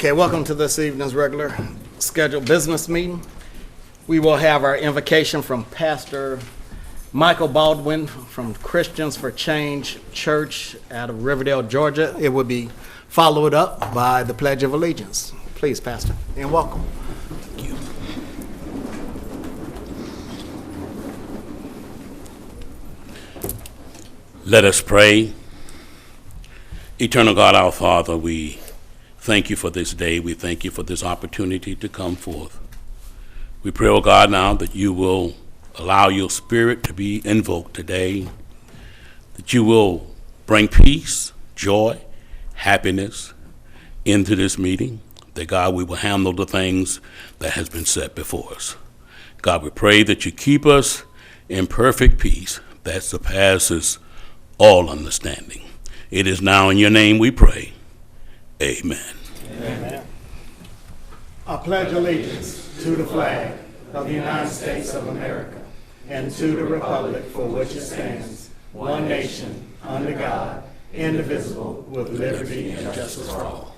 Okay, welcome to this evening's regular scheduled business meeting. We will have our invocation from Pastor Michael Baldwin from Christians for Change Church out of Riverdale, Georgia. It will be followed up by the Pledge of Allegiance. Please, Pastor, and welcome. Thank you. Let us pray. Eternal God, our Father, we thank you for this day. We thank you for this opportunity to come forth. We pray, oh God, now that you will allow your spirit to be invoked today, that you will bring peace, joy, happiness into this meeting, that God, we will handle the things that has been set before us. God, we pray that you keep us in perfect peace that surpasses all understanding. It is now in your name we pray. Amen. Amen. I pledge allegiance to the flag of the United States of America and to the republic for which it stands, one nation, under God, indivisible, with liberty and justice for all.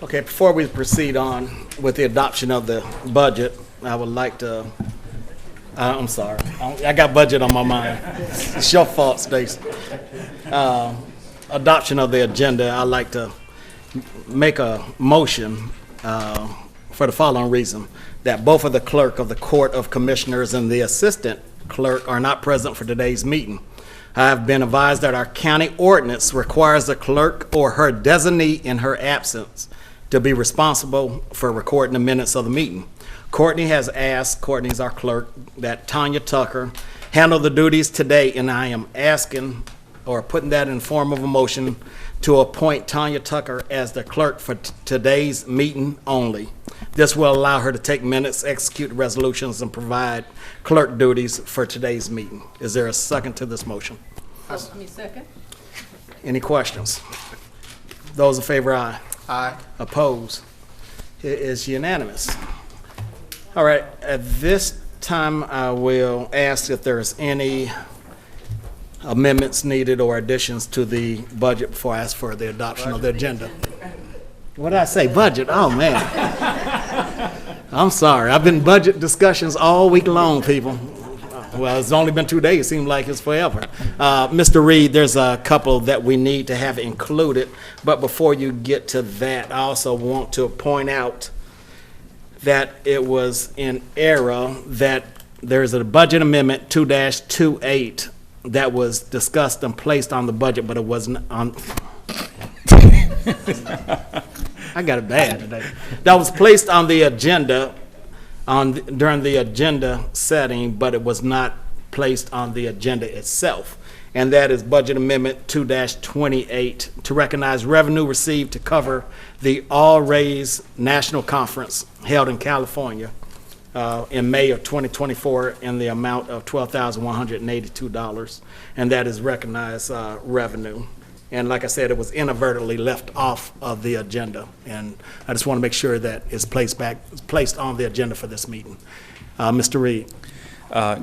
Okay, before we proceed on with the adoption of the budget, I would like to, I'm sorry, I got budget on my mind. It's your fault, Stacey. Adoption of the agenda, I'd like to make a motion for the following reason, that both of the clerk of the Court of Commissioners and the assistant clerk are not present for today's meeting. I have been advised that our county ordinance requires the clerk or her designee in her absence to be responsible for recording the minutes of the meeting. Courtney has asked, Courtney's our clerk, that Tanya Tucker handle the duties today, and I am asking or putting that in form of a motion to appoint Tanya Tucker as the clerk for today's meeting only. This will allow her to take minutes, execute resolutions, and provide clerk duties for today's meeting. Is there a second to this motion? Second. Any questions? Those in favor, aye. Aye. Opposed? It is unanimous. All right, at this time, I will ask if there's any amendments needed or additions to the budget before I ask for the adoption of the agenda. What did I say, budget? Oh, man. I'm sorry. I've been in budget discussions all week long, people. Well, it's only been 2 days. It seems like it's forever. Mr. Reed, there's a couple that we need to have included, but before you get to that, I also want to point out that it was in error that there's a budget amendment 2-28 that was discussed and placed on the budget, but it wasn't on. I got it bad today. That was placed on the agenda during the agenda setting, but it was not placed on the agenda itself. And that is Budget Amendment 2-28 to recognize revenue received to cover the All Raise National Conference held in California in May of 2024 in the amount of $12,182. And that is recognized revenue. And like I said, it was inadvertently left off of the agenda. And I just want to make sure that it's placed on the agenda for this meeting. Mr. Reed.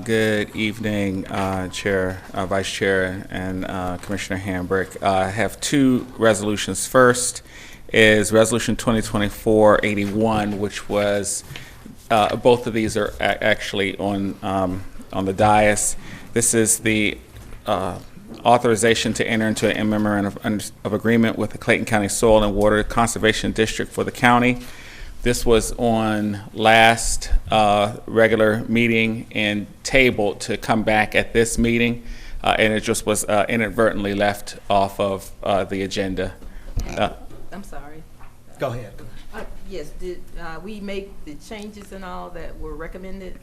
Good evening, Chair, Vice Chair, and Commissioner Hambrick. I have two resolutions. First is Resolution 2024-81, which was, both of these are actually on the dais. This is the authorization to enter into a memorandum of agreement with the Clayton County Soil and Water Conservation District for the county. This was on last regular meeting and tabled to come back at this meeting, and it just was inadvertently left off of the agenda. I'm sorry. Go ahead. Yes, did we make the changes and all that were recommended?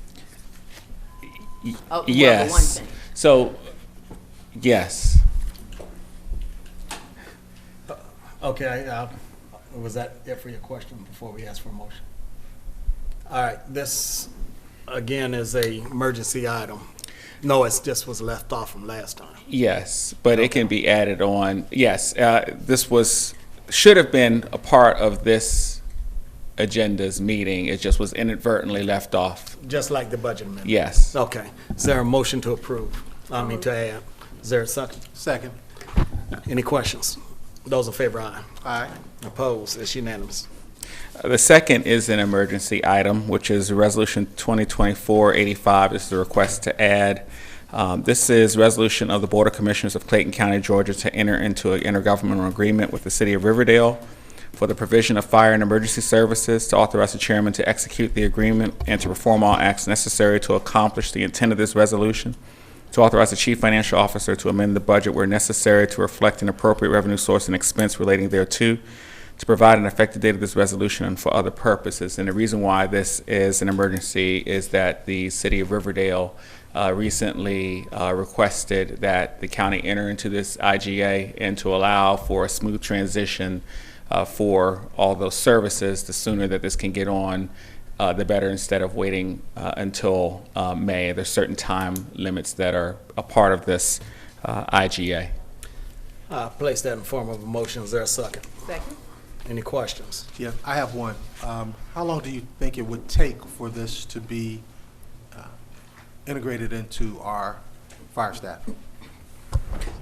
Oh, Yes. Well, the one thing. So, yes. Okay, was that it for your question before we ask for a motion? All right, this, again, is a emergency item. No, it's just was left off from last time. Yes, but it can be added on. Yes, this should have been a part of this agenda's meeting. It just was inadvertently left off. Just like the budget amendment? Yes. Okay. Is there a motion to approve? To add. Is there a second? Second. Any questions? Those in favor, aye. Aye. Opposed? It's unanimous. The second is an emergency item, which is Resolution 2024-85. This is a request to add. This is resolution of the Board of Commissioners of Clayton County, Georgia, to enter into an intergovernmental agreement with the City of Riverdale for the provision of fire and emergency services, to authorize the chairman to execute the agreement and to perform all acts necessary to accomplish the intent of this resolution, to authorize the chief financial officer to amend the budget where necessary to reflect an appropriate revenue source and expense relating thereto, to provide an effective date of this resolution and for other purposes. And the reason why this is an emergency is that the City of Riverdale recently requested that the county enter into this IGA and to allow for a smooth transition for all those services. The sooner that this can get on, the better, instead of waiting until May. There's certain time limits that are a part of this IGA. Place that in form of a motion. Is there a second? Second. Any questions? Yeah, I have one. How long do you think it would take for this to be integrated into our fire staff?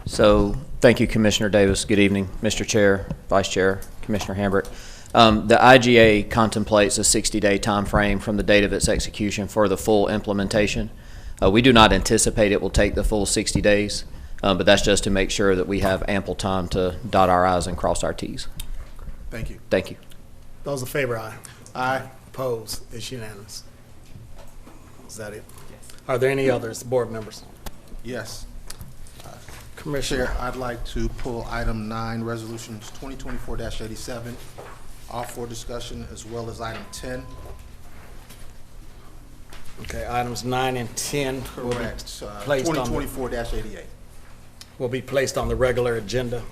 So, thank you, Commissioner Davis. Good evening, Mr. Chair, Vice Chair, Commissioner Hambrick. The IGA contemplates a 60-day time frame from the date of its execution for the full implementation. We do not anticipate it will take the full 60 days, but that's just to make sure that we have ample time to dot our I's and cross our T's. Thank you. Thank you. Those in favor, aye. Aye. Opposed? It's unanimous. Is that it? Are there any others, board members? Yes. Commissioner? Chair, I'd like to pull item 9, resolutions 2024-87, off for discussion, as well as item 10. Okay, items 9 and 10 will be Correct. placed on the- 2024-88. will be placed on the regular agenda.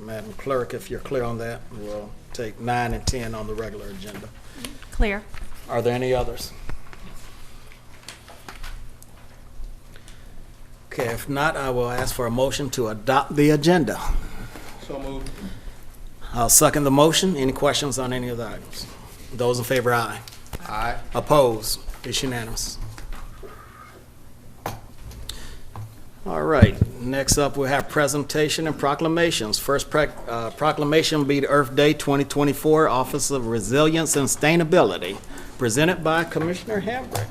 Madam Clerk, if you're clear on that, we'll take 9 and 10 on the regular agenda. Clear. Are there any others? Okay, if not, I will ask for a motion to adopt the agenda. So moved. I'll second the motion. Any questions on any of the items? Those in favor, aye. Aye. Opposed? It's unanimous. All right, next up we have presentation and proclamations. First proclamation will be the Earth Day 2024, Office of Resilience and Sustainability, presented by Commissioner Hambrick.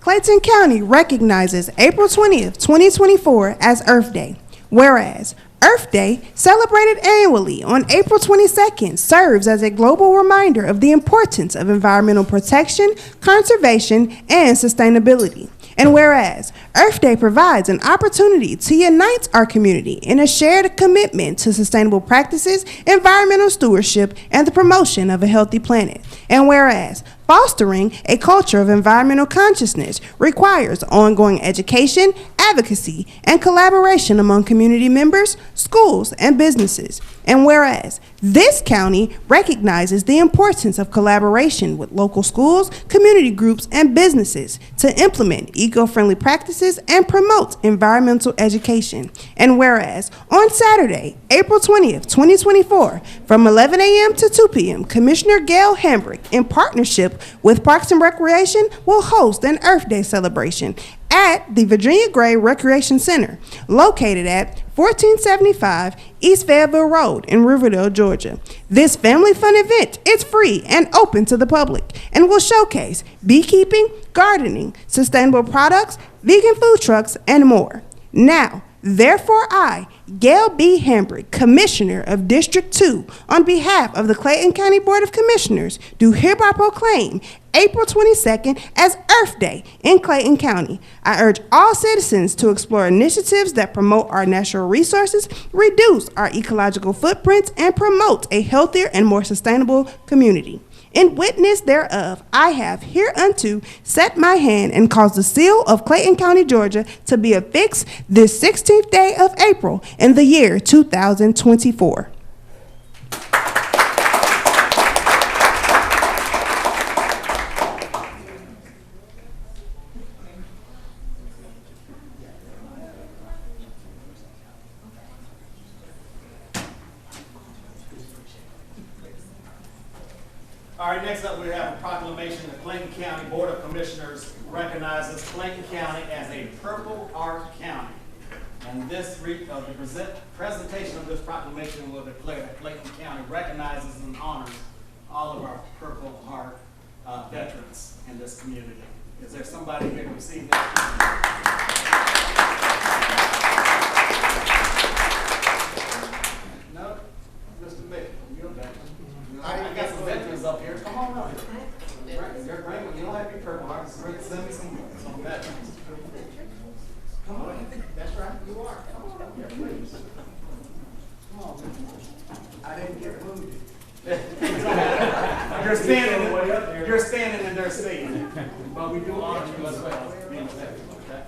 Clayton County recognizes April 20th, 2024 as Earth Day, whereas Earth Day, celebrated annually on April 22nd, serves as a global reminder of the importance of environmental protection, conservation, and sustainability. And whereas Earth Day provides an opportunity to unite our community in a shared commitment to sustainable practices, environmental stewardship, and the promotion of a healthy planet. And whereas fostering a culture of environmental consciousness requires ongoing education, advocacy, and collaboration among community members, schools, and businesses. And whereas this county recognizes the importance of collaboration with local schools, community groups, and businesses to implement eco-friendly practices and promote environmental education. And whereas on Saturday, April 20th, 2024, from 11 a.m. to 2 p.m., Commissioner Gail Hambrick, in partnership with Parks and Recreation, will host an Earth Day celebration at the Virginia Gray Recreation Center, located at 1475 East Fayetteville Road in Riverdale, Georgia. This family fun event is free and open to the public and will showcase beekeeping, gardening, sustainable products, vegan food trucks, and more. Now, therefore, I, Gail B. Hambrick, Commissioner of District 2, on behalf of the Clayton County Board of Commissioners, do hereby proclaim April 22nd as Earth Day in Clayton County. I urge all citizens to explore initiatives that promote our natural resources, reduce our ecological footprints, and promote a healthier and more sustainable community. In witness thereof, I have hereunto set my hand and caused the seal of Clayton County, Georgia, to be affixed this 16th day of April in the year 2024. All right, next up, we have a proclamation. The Clayton County Board of Commissioners recognizes Clayton County as a Purple Heart County. And this, the presentation of this proclamation will declare that Clayton County recognizes and honors all of our Purple Heart veterans in this community. Is there somebody here to receive that? No? Mr. Mick, you're back. I got some veterans up here. Come on up. You don't have to be Purple Heart. Send me some veterans. Come on. That's right. You are. Come on up here, please. Come on, man. I didn't get wounded. You're standing in their seat. But we do honor you as well. Being veterans, okay?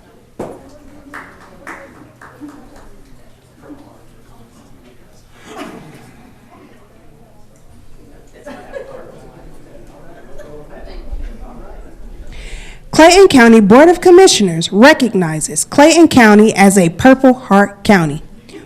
Clayton County Board of Commissioners recognizes Clayton County as a Purple Heart County.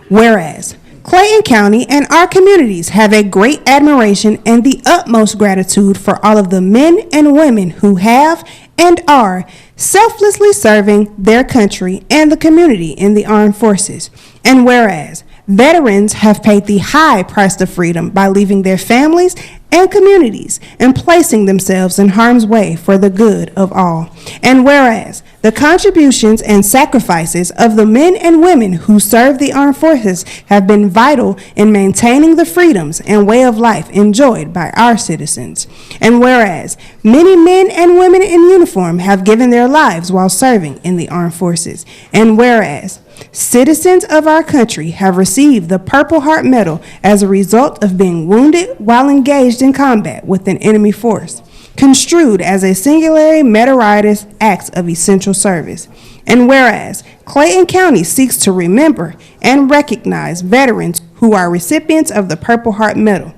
Whereas, Clayton County and our communities have a great admiration and the utmost gratitude for all of the men and women who have and are selflessly serving their country and the community in the armed forces. And whereas, veterans have paid the high price of freedom by leaving their families and communities and placing themselves in harm's way for the good of all. And whereas the contributions and sacrifices of the men and women who serve the armed forces have been vital in maintaining the freedoms and way of life enjoyed by our citizens. And whereas many men and women in uniform have given their lives while serving in the armed forces. And whereas citizens of our country have received the Purple Heart Medal as a result of being wounded while engaged in combat with an enemy force, construed as a singularly meritorious act of essential service. And whereas Clayton County seeks to remember and recognize veterans who are recipients of the Purple Heart Medal.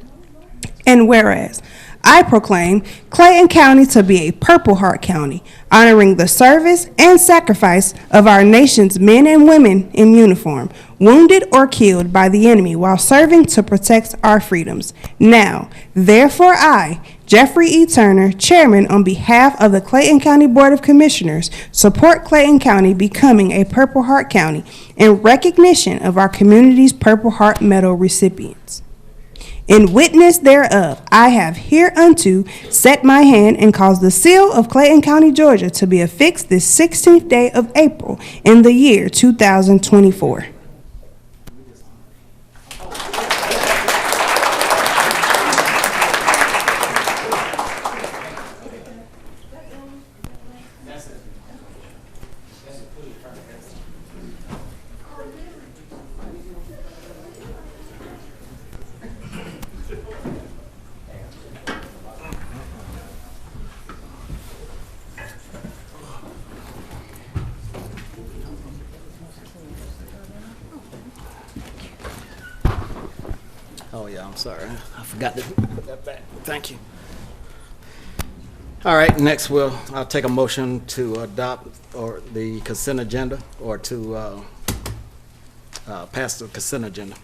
And whereas I proclaim Clayton County to be a Purple Heart County, honoring the service and sacrifice of our nation's men and women in uniform, wounded or killed by the enemy while serving to protect our freedoms. Now, therefore I, Jeffrey E. Turner, Chairman on behalf of the Clayton County Board of Commissioners, support Clayton County becoming a Purple Heart County in recognition of our community's Purple Heart Medal recipients. In witness thereof, I have hereunto set my hand and caused the seal of Clayton County, Georgia, to be affixed this 16th day of April in the year 2024. Oh, yeah, I'm sorry. I forgot to put that back. Thank you. All right, next I'll take a motion to adopt the consent agenda or to pass the consent agenda.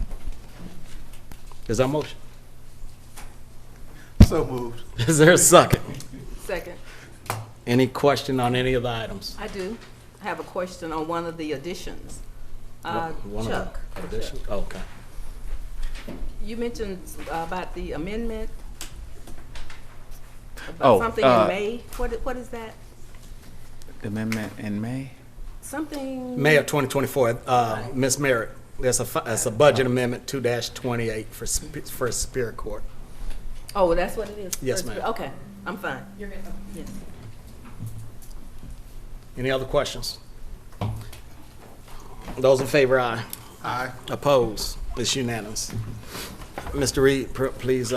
Is there a motion? So moved. Is there a second? Second. Any question on any of the items? I do have a question on one of the additions. One of Chuck. the additions? Okay. You mentioned about the amendment, Oh, about something in May. What is that? Amendment in May? Something? May of 2024, Ms. Merritt, that's a budget amendment 2-28 for Superior Court. Oh, that's what it is? Yes, ma'am. Okay, I'm fine. You're good. Yes. Any other questions? Those in favor, aye. Aye. Opposed? It's unanimous. Mr. Reed, please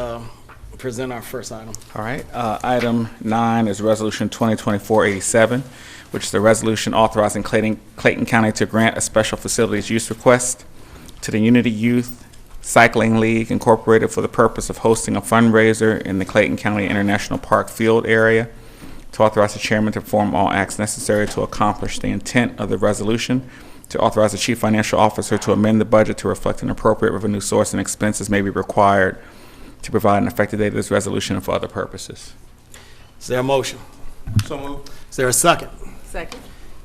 present our first item. All right, item 9 is Resolution 2024-87, which is the resolution authorizing Clayton County to grant a special facilities use request to the Unity Youth Cycling League Incorporated for the purpose of hosting a fundraiser in the Clayton County International Park Field area, to authorize the chairman to perform all acts necessary to accomplish the intent of the resolution, to authorize the chief financial officer to amend the budget to reflect an appropriate revenue source and expenses may be required to provide an effective date of this resolution and for other purposes. Is there a motion? So moved. Is there a second? Second.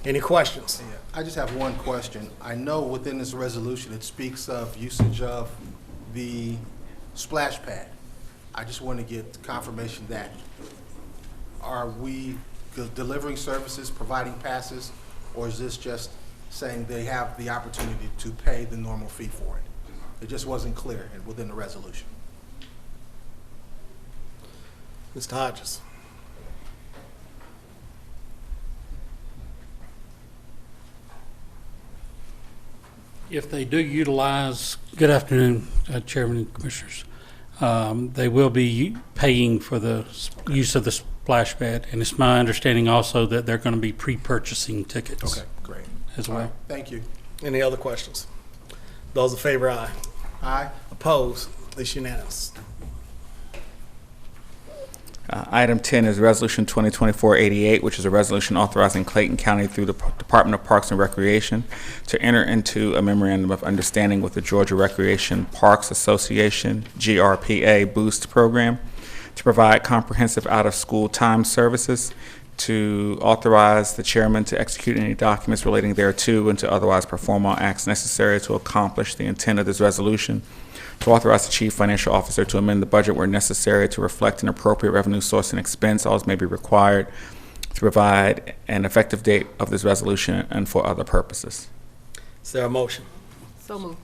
Any questions? I just have one question. I know within this resolution, it speaks of usage of the splash pad. I just want to get confirmation that, are we delivering services, providing passes, or is this just saying they have the opportunity to pay the normal fee for it? It just wasn't clear within the resolution. Mr. Hodges? If they do utilize, good afternoon, Chairman and Commissioners. They will be paying for the use of the splash pad, and it's my understanding also that they're going to be pre-purchasing tickets Okay, great. as All well. right, thank you. Any other questions? Those in favor, aye. Aye. Opposed? It's unanimous. Item 10 is Resolution 2024-88, which is a resolution authorizing Clayton County through the Department of Parks and Recreation to enter into a memorandum of understanding with the Georgia Recreation Parks Association, GRPA Boost Program, to provide comprehensive out-of-school time services, to authorize the chairman to execute any documents relating thereto, and to otherwise perform all acts necessary to accomplish the intent of this resolution, to authorize the chief financial officer to amend the budget where necessary to reflect an appropriate revenue source and expense, all as may be required, to provide an effective date of this resolution and for other purposes. Is there a motion? So moved.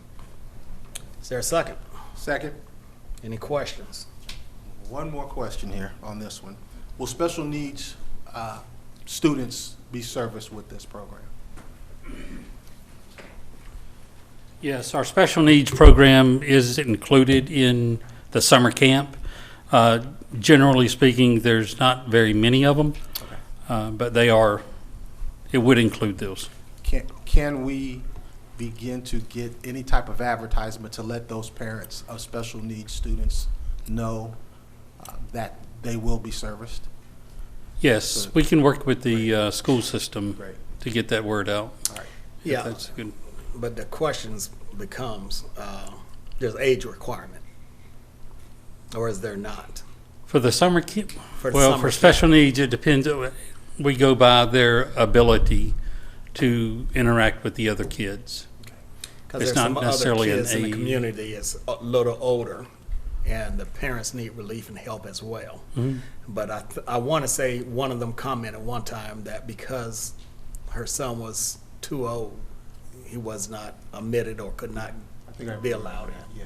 Is there a second? Second. Any questions? One more question here on this one. Will special needs students be serviced with this program? Yes, our special needs program is included in the summer camp. Generally speaking, there's not very many of them, but it would include those. Can we begin to get any type of advertisement to let those parents of special needs students know that they will be serviced? Yes, we can work with the school system Great. to get that word out. All right. Yeah, That's good. but the questions becomes, there's age requirement, or is there not? For the summer camp, For the well, summer for camp. special needs, it depends. We go by their ability to interact with the other kids. Because It's there's not some other necessarily an kids in the age. community is a little older, and the parents need relief and help as well. Mm-hmm. But I want to say one of them commented one time that because her son was too old, he was not admitted or could not be allowed in. Yeah.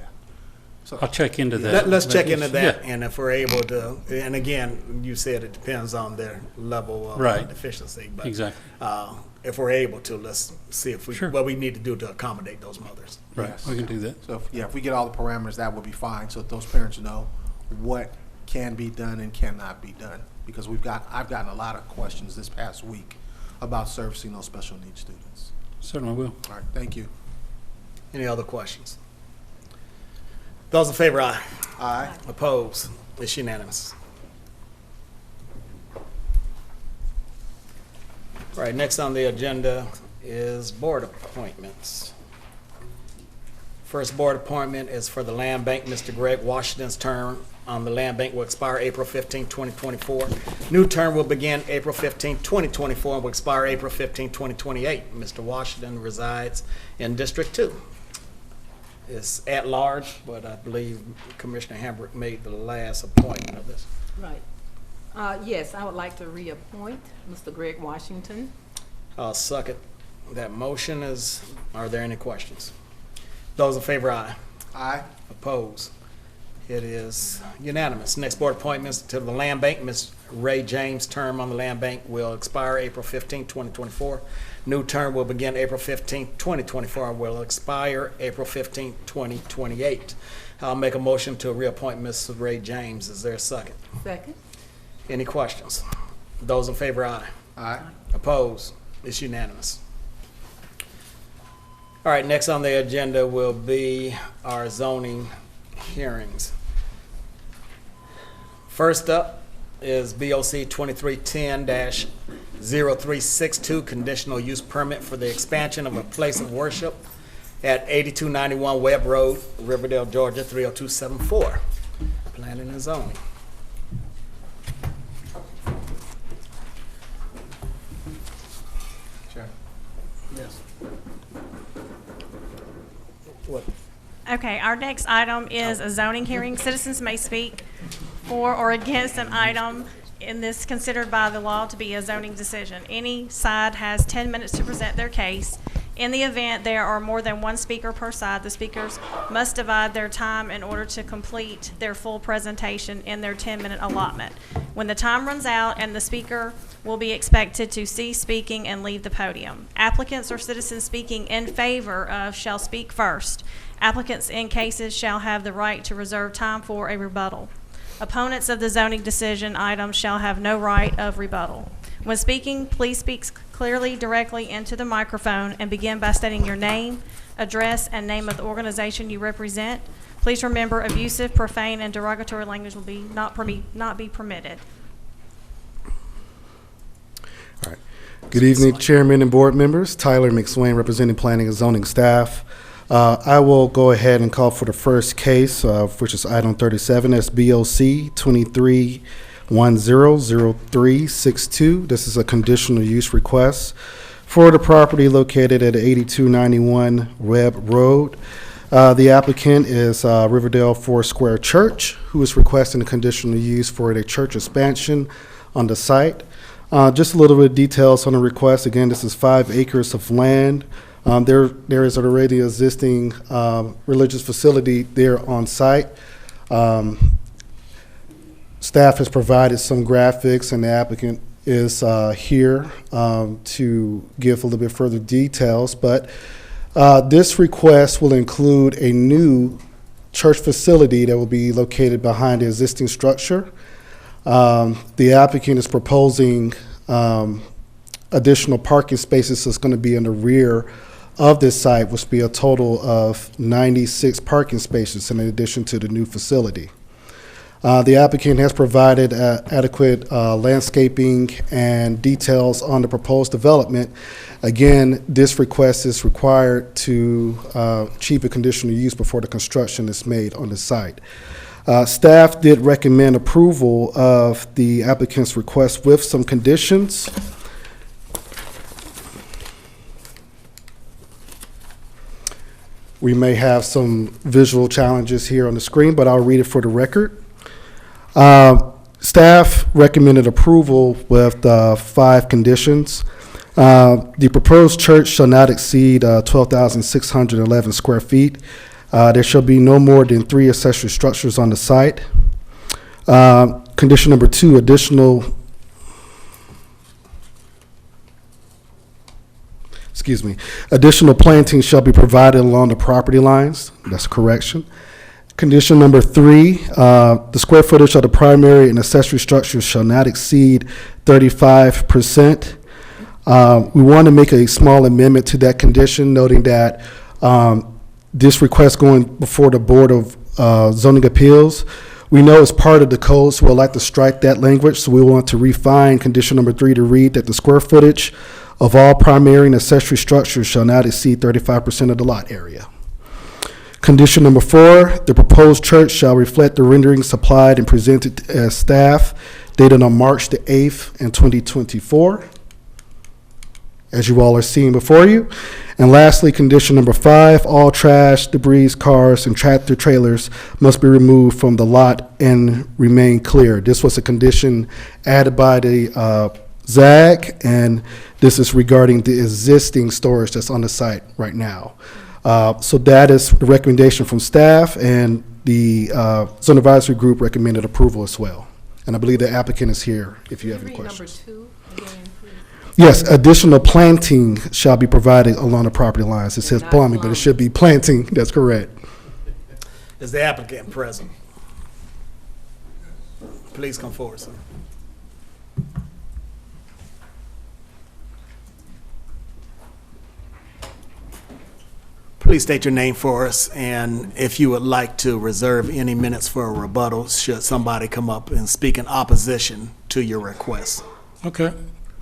So, I'll check into that. Let's But check yes, into that, yeah. and if we're able to, and again, you said it depends on their level of Right. deficiency, but Exactly. if we're able to, let's see if Sure. what we need to do to accommodate those mothers. Right, Yes. we can do that. so if we get all the parameters, that would be fine, so that those parents know what can be done and cannot be done. Because I've gotten a lot of questions this past week about servicing those special needs students. Certainly will. All right, thank you. Any other questions? Those in favor, aye. Aye. Opposed? It's unanimous. All right, next on the agenda is board appointments. First board appointment is for the Land Bank. Mr. Greg Washington's term on the Land Bank will expire April 15, 2024. New term will begin April 15, 2024, and will expire April 15, 2028. Mr. Washington resides in District 2. It's at large, but I believe Commissioner Hambrick made the last appointment of this. Right. Yes, I would like to reappoint Mr. Greg Washington. I'll second that motion. Are there any questions? Those in favor, aye. Aye. Opposed? It is unanimous. Next board appointments to the Land Bank. Ms. Ray James' term on the Land Bank will expire April 15, 2024. New term will begin April 15, 2024, and will expire April 15, 2028. I'll make a motion to reappoint Ms. Ray James. Is there a second? Second. Any questions? Those in favor, aye. Aye. Opposed? It's unanimous. All right, next on the agenda will be our zoning hearings. First up is BOC 2310-0362, conditional use permit for the expansion of a place of worship at 8291 Webb Road, Riverdale, Georgia, 30274. Planning and zoning. Chair. Yes. What? Okay, our next item is a zoning hearing. Citizens may speak for or against an item in this considered by the law to be a zoning decision. Any side has 10 minutes to present their case. In the event there are more than one speaker per side, the speakers must divide their time in order to complete their full presentation in their 10-minute allotment. When the time runs out, and the speaker will be expected to cease speaking and leave the podium. Applicants or citizens speaking in favor of shall speak first. Applicants in cases shall have the right to reserve time for a rebuttal. Opponents of the zoning decision item shall have no right of rebuttal. When speaking, please speak clearly, directly into the microphone and begin by stating your name, address, and name of the organization you represent. Please remember, abusive, profane, and derogatory language will be not be permitted. All right. Good evening, Chairman and board members. Tyler McSwain, representing planning and zoning staff. I will go ahead and call for the first case, which is item 37, that's BOC 23100362. This is a conditional use request for the property located at 8291 Webb Road. The applicant is Riverdale Foursquare Church, who is requesting a conditional use for a church expansion on the site. Just a little bit of details on the request. Again, this is 5 acres of land. There is already existing religious facility there on site. Staff has provided some graphics, and the applicant is here to give a little bit further details. But this request will include a new church facility that will be located behind the existing structure. The applicant is proposing additional parking spaces that's going to be in the rear of this site, which will be a total of 96 parking spaces in addition to the new facility. The applicant has provided adequate landscaping and details on the proposed development. Again, this request is required to achieve a conditional use before the construction is made on the site. Staff did recommend approval of the applicant's request with some conditions. We may have some visual challenges here on the screen, but I'll read it for the record. Staff recommended approval with 5 conditions. The proposed church shall not exceed 12,611 square feet. There shall be no more than 3 accessory structures on the site. Condition number 2, additional plantings shall be provided along the property lines. That's a correction. Condition number 3, the square footage of the primary and accessory structures shall not exceed 35%. We want to make a small amendment to that condition, noting that this request going before the Board of Zoning Appeals, we know it's part of the code, so we'd like to strike that language. So we want to refine condition number 3 to read that the square footage of all primary and accessory structures shall not exceed 35% of the lot area. Condition number 4, the proposed church shall reflect the renderings supplied and presented as staff dated on March the 8th in 2024, as you all are seeing before you. And lastly, condition number 5, all trash, debris, cars, and tractor trailers must be removed from the lot and remain clear. This was a condition added by the ZAG, and this is regarding the existing storage that's on the site right now. So that is the recommendation from staff, and the zone advisory group recommended approval as well. And I believe the applicant is here if you have any Read number questions. 2 again, please. Yes, additional planting shall be provided along the property lines. It says Not plumbing, but it should be planting. That's correct. Is the applicant present? Please come forward, sir. Please state your name for us, and if you would like to reserve any minutes for a rebuttal, should somebody come up and speak in opposition to your request. Okay.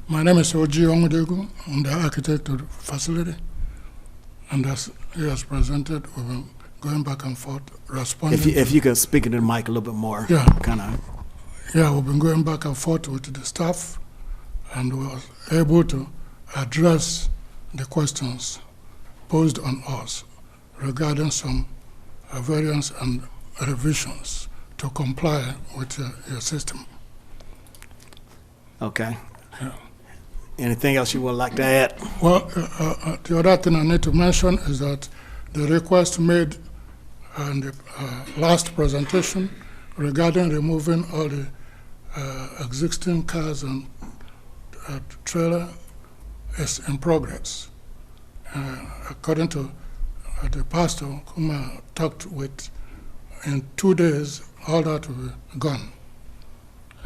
My name is Oji Onwudegu. I'm the architect of the facility. And as he has presented, we've been going back and forth, responding. If you could speak into the mic a little bit more, Yeah. kind of. Yeah, we've been going back and forth with the staff, and we were able to address the questions posed on us regarding some variance and revisions to comply with your system. Okay. Yeah. Anything else you would like to add? Well, the other thing I need to mention is that the request made in the last presentation regarding removing all the existing cars and trailer is in progress. According to the pastor whom I talked with, in 2 days, all that will be gone.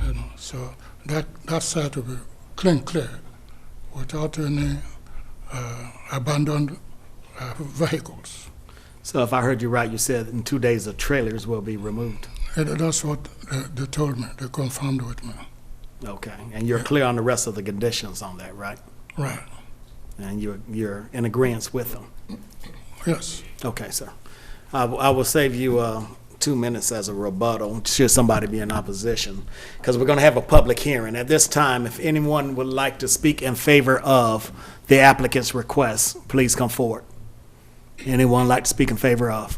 You know, so that site will be clear, without any abandoned vehicles. So if I heard you right, you said in 2 days the trailers will be removed. That's what they told me. They confirmed with me. Okay, and you're clear on the rest of the conditions on that, right? Right. And you're in agreement with them? Yes. Okay, sir. I will save you 2 minutes as a rebuttal, should somebody be in opposition, because we're going to have a public hearing. At this time, if anyone would like to speak in favor of the applicant's request, please come forward. Anyone like to speak in favor of?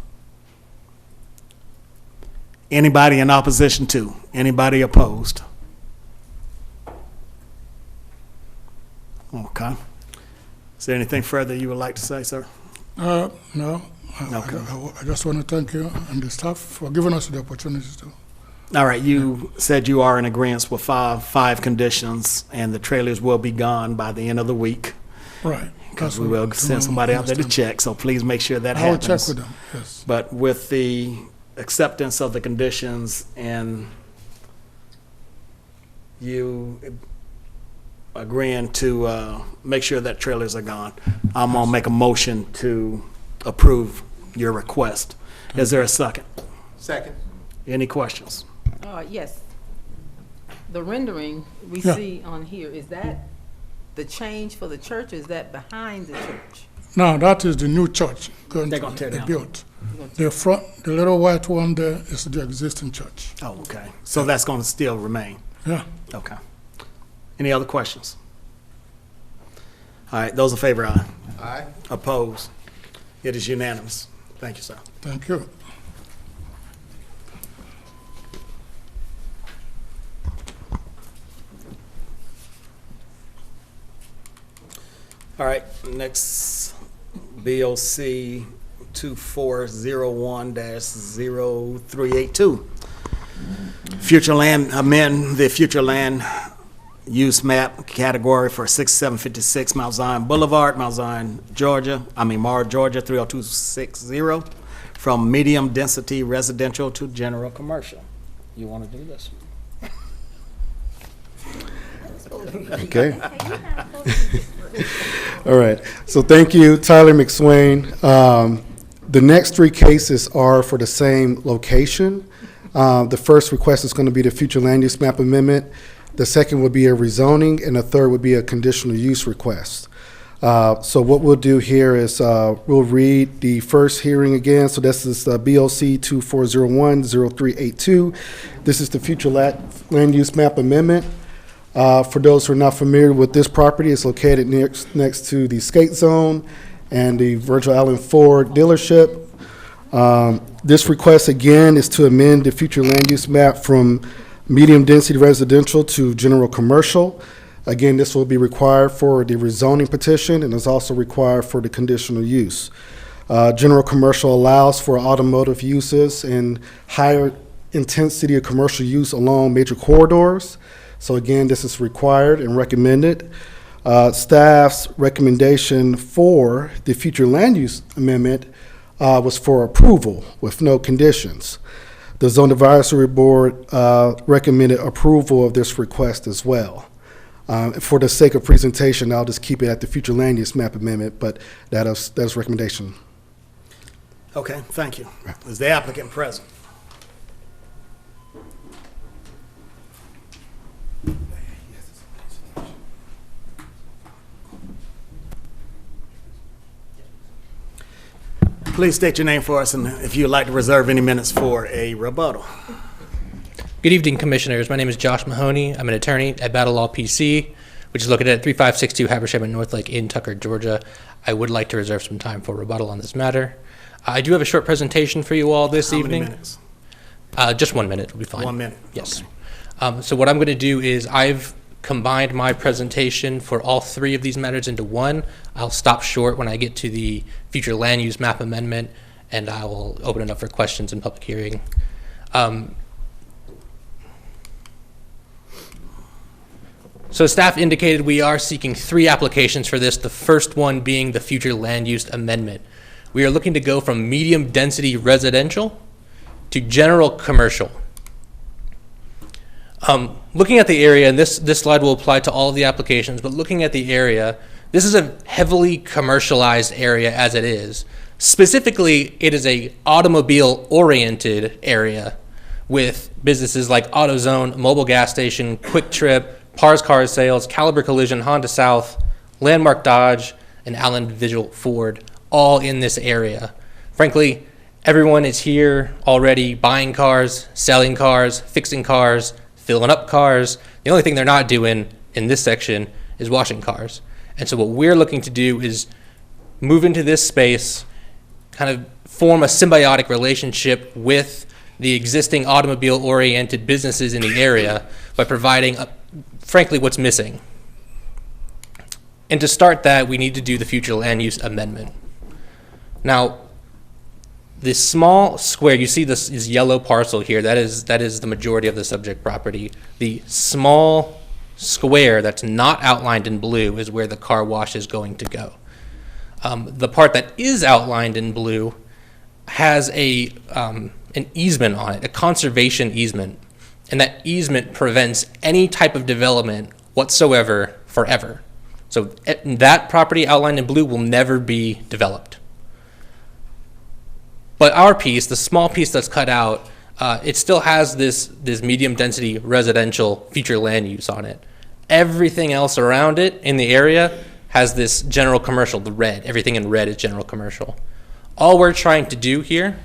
Anybody in opposition to? Anybody opposed? Okay. Is there anything further you would like to say, sir? No. Okay. I just want to thank you and the staff for giving us the opportunity to. All right, you said you are in agreement with five conditions, and the trailers will be gone by the end of the week. Right. Because we will send somebody out there to check, so please make sure that I will happens. check with them, yes. But with the acceptance of the conditions and you agreeing to make sure that trailers are gone, I'm gonna make a motion to approve your request. Is there a second? Second. Any questions? Yes. The rendering we Yeah. see on here, is that the change for the church, or is that behind the church? Now, that is the new church going They're to gonna tear be down. built. The front, the little white one there is the existing church. Oh, okay. So that's gonna still remain? Yeah. Okay. Any other questions? All right, those in favor, aye. Aye. Opposed? It is unanimous. Thank you, sir. Thank you. All right, next, BOC 2401-0382. Future land, amend the future land use map category for 6756 Mount Zion Boulevard, Mount Zion, Georgia, Mara, Georgia, 30260, from medium density residential to general commercial. You want to do this? Okay. All right. So thank you, Tyler McSwain. The next three cases are for the same location. The first request is going to be the future land use map amendment. The second would be a rezoning, and the third would be a conditional use request. So what we'll do here is we'll read the first hearing again. So this is BOC 2401-0382. This is the future land use map amendment. For those who are not familiar with this property, it's located next to the skate zone and the Virgil Allen Ford dealership. This request again is to amend the future land use map from medium density residential to general commercial. Again, this will be required for the rezoning petition and is also required for the conditional use. General commercial allows for automotive uses and higher intensity of commercial use along major corridors. So again, this is required and recommended. Staff's recommendation for the future land use amendment was for approval with no conditions. The Zone Advisory Board recommended approval of this request as well. For the sake of presentation, I'll just keep it at the future land use map amendment, but that is recommendation. Okay, thank you. Is the applicant present? Please state your name for us, and if you'd like to reserve any minutes for a rebuttal. Good evening, Commissioners. My name is Josh Mahoney. I'm an attorney at Battle Law PC, which is located at 3562 Habersham in North Lake in Tucker, Georgia. I would like to reserve some time for rebuttal on this matter. I do have a short presentation for you all this evening. How many minutes? Just 1 minute will be fine. 1 minute? Yes. So what I'm going to do is I've combined my presentation for all three of these matters into one. I'll stop short when I get to the future land use map amendment, and I will open it up for questions in public hearing. So staff indicated we are seeking 3 applications for this, the first one being the future land use amendment. We are looking to go from medium density residential to general commercial. Looking at the area, and this slide will apply to all of the applications, but looking at the area, this is a heavily commercialized area as it is. Specifically, it is a automobile-oriented area with businesses like AutoZone, Mobile Gas Station, Quick Trip, Pars Car Sales, Caliber Collision, Honda South, Landmark Dodge, and Allen Vigil Ford, all in this area. Frankly, everyone is here already buying cars, selling cars, fixing cars, filling up cars. The only thing they're not doing in this section is washing cars. And so what we're looking to do is move into this space, kind of form a symbiotic relationship with the existing automobile-oriented businesses in the area by providing, frankly, what's missing. And to start that, we need to do the future land use amendment. Now, this small square, you see this yellow parcel here, that is the majority of the subject property. The small square that's not outlined in blue is where the car wash is going to go. The part that is outlined in blue has an easement on it, a conservation easement, and that easement prevents any type of development whatsoever forever. So that property outlined in blue will never be developed. But our piece, the small piece that's cut out, it still has this medium density residential future land use on it. Everything else around it in the area has this general commercial, the red. Everything in red is general commercial. All we're trying to do here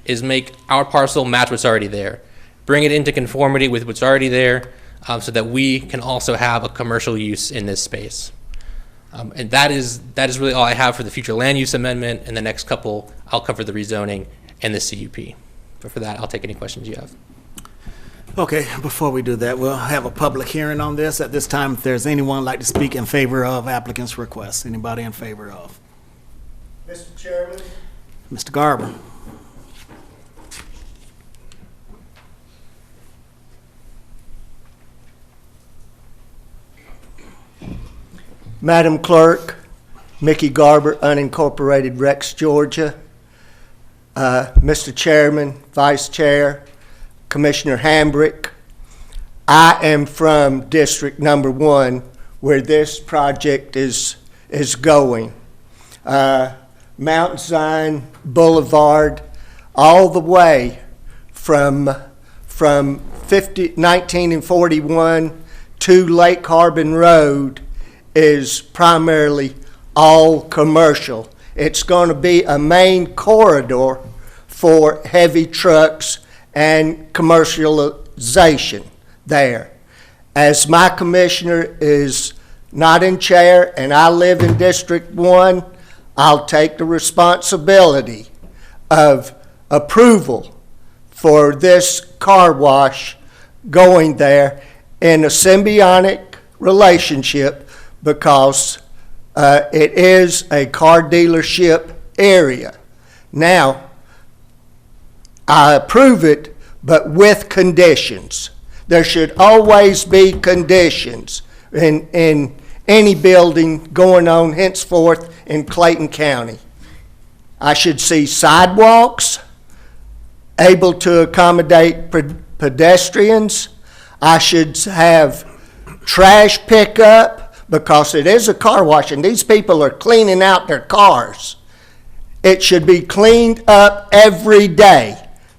is make our parcel match what's already there. Bring it into conformity with what's already there so that we can also have a commercial use in this space. And that is really all I have for the future land use amendment. And the next couple, I'll cover the rezoning and the CUP. But for that, I'll take any questions you have. Okay, before we do that, we'll have a public hearing on this. At this time, if there's anyone like to speak in favor of applicant's request, anybody in favor of? Mr. Chairman. Mr. Garber. Madam Clerk, Mickey Garber, unincorporated Rex, Georgia. Mr. Chairman, Vice Chair, Commissioner Hambrick, I am from District Number 1, where this project is going. Mount Zion Boulevard, all the way from 1941 to Lake Harbin Road is primarily all commercial. It's going to be a main corridor for heavy trucks and commercialization there. As my commissioner is not in chair and I live in District 1, I'll take the responsibility of approval for this car wash going there in a symbiotic relationship because it is a car dealership area. Now, I approve it, but with conditions. There should always be conditions in any building going on henceforth in Clayton County. I should see sidewalks able to accommodate pedestrians. I should have trash pickup, because it is a car wash and these people are cleaning out their cars. It should be cleaned up every day,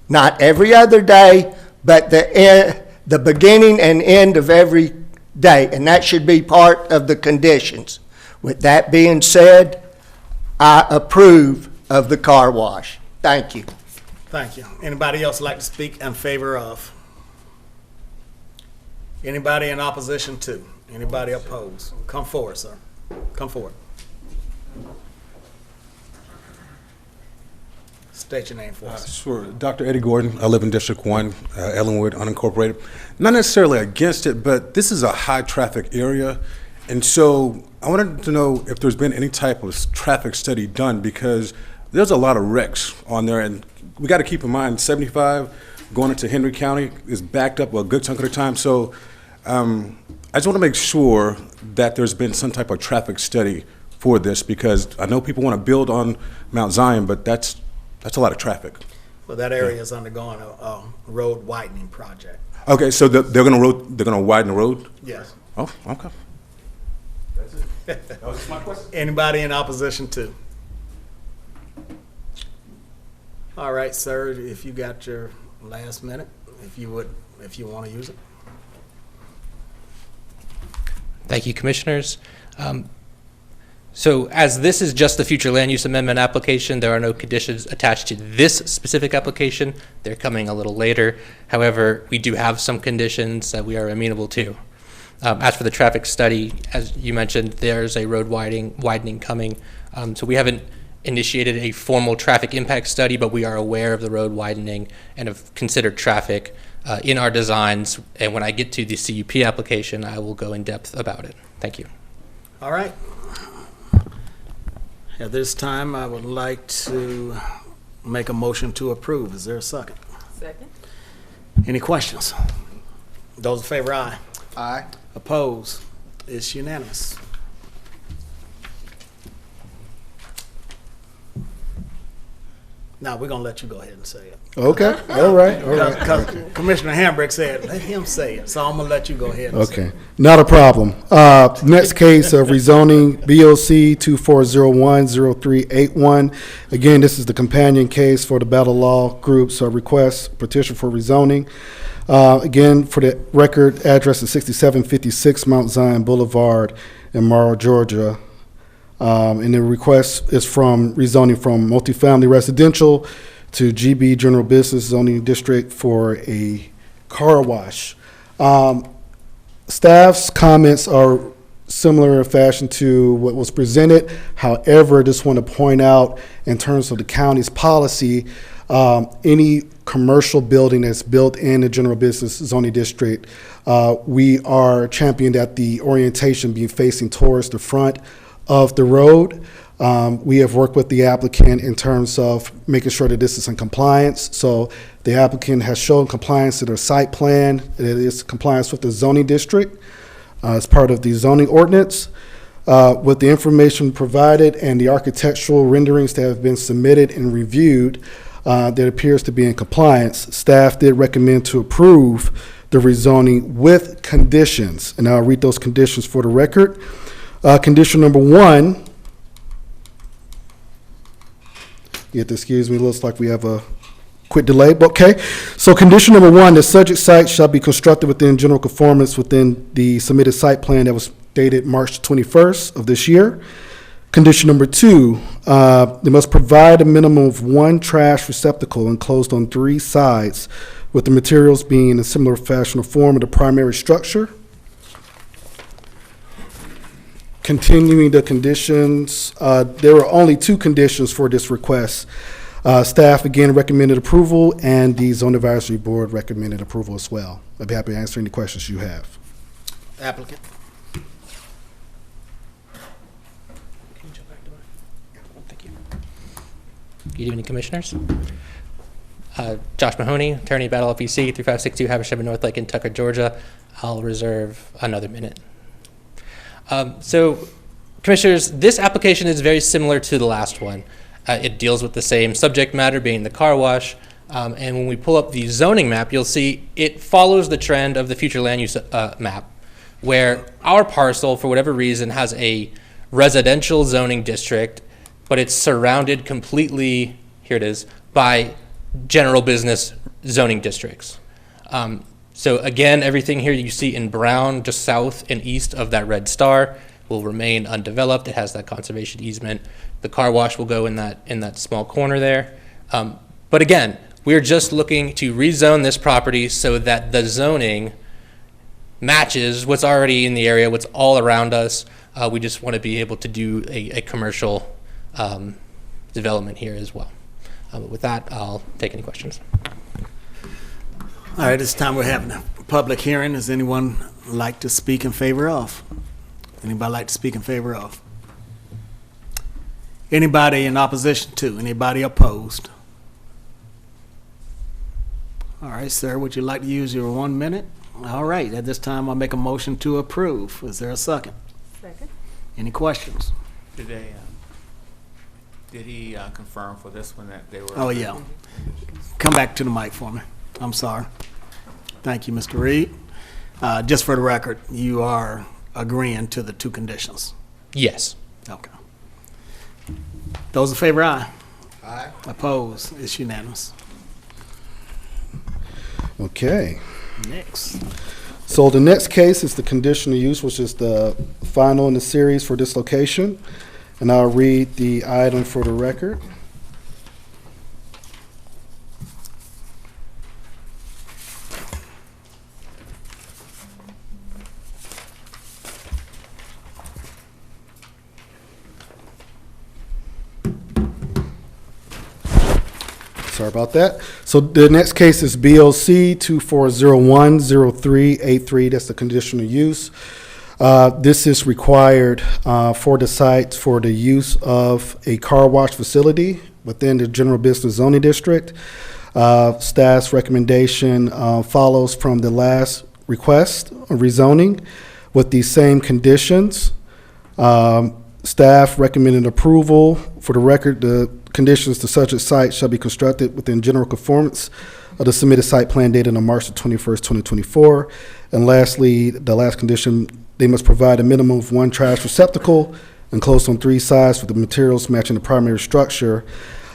not every other day, but the beginning and end of every day, and that should be part of the conditions. With that being said, I approve of the car wash. Thank you. Thank you. Anybody else like to speak in favor of? Anybody in opposition to? Anybody opposed? Come forward, sir. Come forward. State your name for us. Sure. Dr. Eddie Gordon. I live in District 1, Ellenwood, unincorporated. Not necessarily against it, but this is a high-traffic area. And so I wanted to know if there's been any type of traffic study done, because there's a lot of wrecks on there. And we got to keep in mind, 75 going into Henry County is backed up a good chunk of the time. So I just want to make sure that there's been some type of traffic study for this, because I know people want to build on Mount Zion, but that's a lot of traffic. Well, that area is undergoing a road widening project. Okay, so they're gonna widen the road? Yes. Oh, okay. That's it. That was my question. Anybody in opposition to? All right, sir, if you got your last minute, if you want to use it. Thank you, Commissioners. So as this is just the future land use amendment application, there are no conditions attached to this specific application. They're coming a little later. However, we do have some conditions that we are amenable to. As for the traffic study, as you mentioned, there's a road widening coming. So we haven't initiated a formal traffic impact study, but we are aware of the road widening and have considered traffic in our designs. And when I get to the CUP application, I will go in depth about it. Thank you. All right. At this time, I would like to make a motion to approve. Is there a second? Second. Any questions? Those in favor, aye. Aye. Opposed? It's unanimous. Now, we're going to let you go ahead and say it. Okay, all right. Because Commissioner Hambrick said, let him say it, so I'm going to let you go ahead and say Okay, it. not a problem. Next case of rezoning, BOC 24010381. Again, this is the companion case for the Battle Law Group's request petition for rezoning. Again, for the record, address is 6756 Mount Zion Boulevard in Morrow, Georgia. And the request is from rezoning from multifamily residential to GB General Business Zoning District for a car wash. Staff's comments are similar in fashion to what was presented. However, I just want to point out, in terms of the county's policy, any commercial building that's built in the General Business Zoning District, we are championing that the orientation be facing towards the front of the road. We have worked with the applicant in terms of making sure that this is in compliance. So the applicant has shown compliance to their site plan. It is compliance with the zoning district as part of the zoning ordinance. With the information provided and the architectural renderings that have been submitted and reviewed, that appears to be in compliance. Staff did recommend to approve the rezoning with conditions, and I'll read those conditions for the record. Condition number 1, you have to excuse me, looks like we have a quick delay, but okay. So condition number 1, the subject site shall be constructed within general conformance within the submitted site plan that was dated March 21st of this year. Condition number 2, they must provide a minimum of 1 trash receptacle enclosed on 3 sides, with the materials being in a similar fashion or form of the primary structure. Continuing the conditions, there are only 2 conditions for this request. Staff again recommended approval, and the Zone Advisory Board recommended approval as well. I'd be happy to answer any questions you have. Applicant. Good evening, Commissioners. Josh Mahoney, attorney, Battle LPC, 3562 Habersham, North Lake in Tucker, Georgia. I'll reserve another minute. So, Commissioners, this application is very similar to the last one. It deals with the same subject matter, being the car wash. And when we pull up the zoning map, you'll see it follows the trend of the future land use map, where our parcel, for whatever reason, has a residential zoning district, but it's surrounded completely, here it is, by general business zoning districts. So again, everything here you see in brown, just south and east of that red star, will remain undeveloped. It has that conservation easement. The car wash will go in that small corner there. But again, we're just looking to rezone this property so that the zoning matches what's already in the area, what's all around us. We just want to be able to do a commercial development here as well. With that, I'll take any questions. All right, this time we're having a public hearing. Does anyone like to speak in favor of? Anybody like to speak in favor of? Anybody in opposition to? Anybody opposed? All right, sir, would you like to use your 1 minute? All right, at this time, I'll make a motion to approve. Is there a second? Second. Any questions? Did he confirm for this one that they were? Oh, yeah. Come back to the mic for me. I'm sorry. Thank you, Mr. Reed. Just for the record, you are agreeing to the two conditions? Yes. Okay. Those in favor, aye. Aye. Opposed? It's unanimous. Okay. Next. So the next case is the conditional use, which is the final in the series for this location. And I'll read the item for the record. Sorry about that. So the next case is BLC 24010383. That's the conditional use. This is required for the site for the use of a car wash facility within the general business zoning district. Staff's recommendation follows from the last request of rezoning with these same conditions. Staff recommended approval. For the record, the conditions to such a site shall be constructed within general conformance of the submitted site plan dated on March the 21st, 2024. And lastly, the last condition, they must provide a minimum of one trash receptacle enclosed on three sides with the materials matching the primary structure.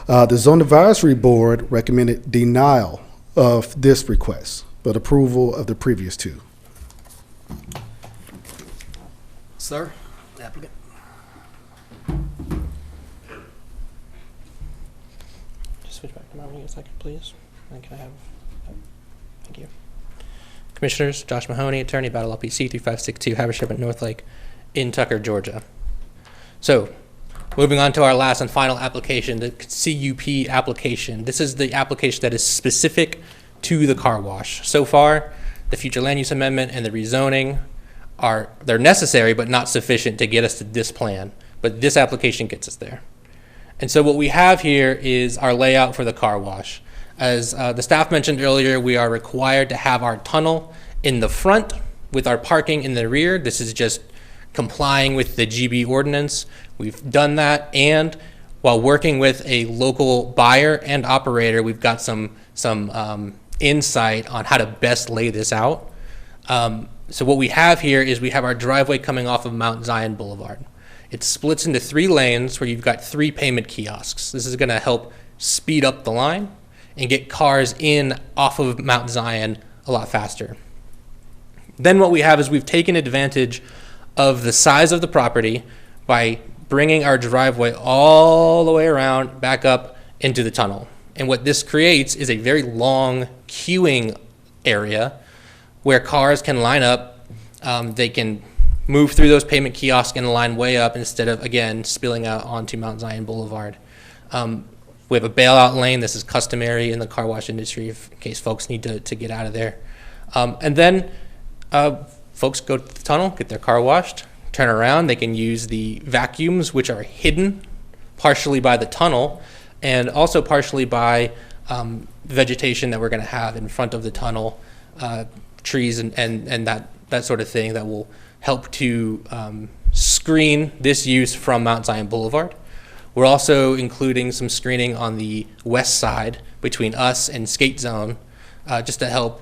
The Zone Advisory Board recommended denial of this request, but approval of the previous two. Sir, applicant. Just switch back to my meeting a second, please. And can I have, thank you. Commissioners, Josh Mahoney, attorney, Battle LPC, 3562 Habersham at North Lake in Tucker, Georgia. So, moving on to our last and final application, the CUP application. This is the application that is specific to the car wash. So far, the future land use amendment and the rezoning they're necessary but not sufficient to get us to this plan. But this application gets us there. And so what we have here is our layout for the car wash. As the staff mentioned earlier, we are required to have our tunnel in the front with our parking in the rear. This is just complying with the GB ordinance. We've done that, and while working with a local buyer and operator, we've got some insight on how to best lay this out. So what we have here is we have our driveway coming off of Mount Zion Boulevard. It splits into 3 lanes where you've got 3 payment kiosks. This is going to help speed up the line and get cars in off of Mount Zion a lot faster. Then what we have is we've taken advantage of the size of the property by bringing our driveway all the way around back up into the tunnel. And what this creates is a very long queuing area where cars can line up. They can move through those payment kiosks and line way up instead of, again, spilling out onto Mount Zion Boulevard. We have a bailout lane. This is customary in the car wash industry in case folks need to get out of there. And then folks go to the tunnel, get their car washed, turn around. They can use the vacuums, which are hidden partially by the tunnel, and also partially by vegetation that we're going to have in front of the tunnel, trees and that sort of thing that will help to screen this use from Mount Zion Boulevard. We're also including some screening on the west side between us and Skate Zone, just to help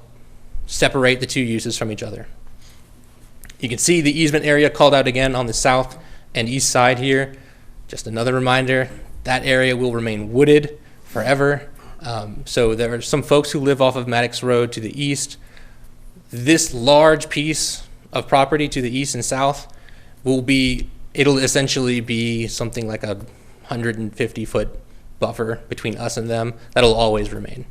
separate the two uses from each other. You can see the easement area called out again on the south and east side here. Just another reminder, that area will remain wooded forever. So there are some folks who live off of Maddox Road to the east. This large piece of property to the east and south it'll essentially be something like a 150-foot buffer between us and them. That'll always remain.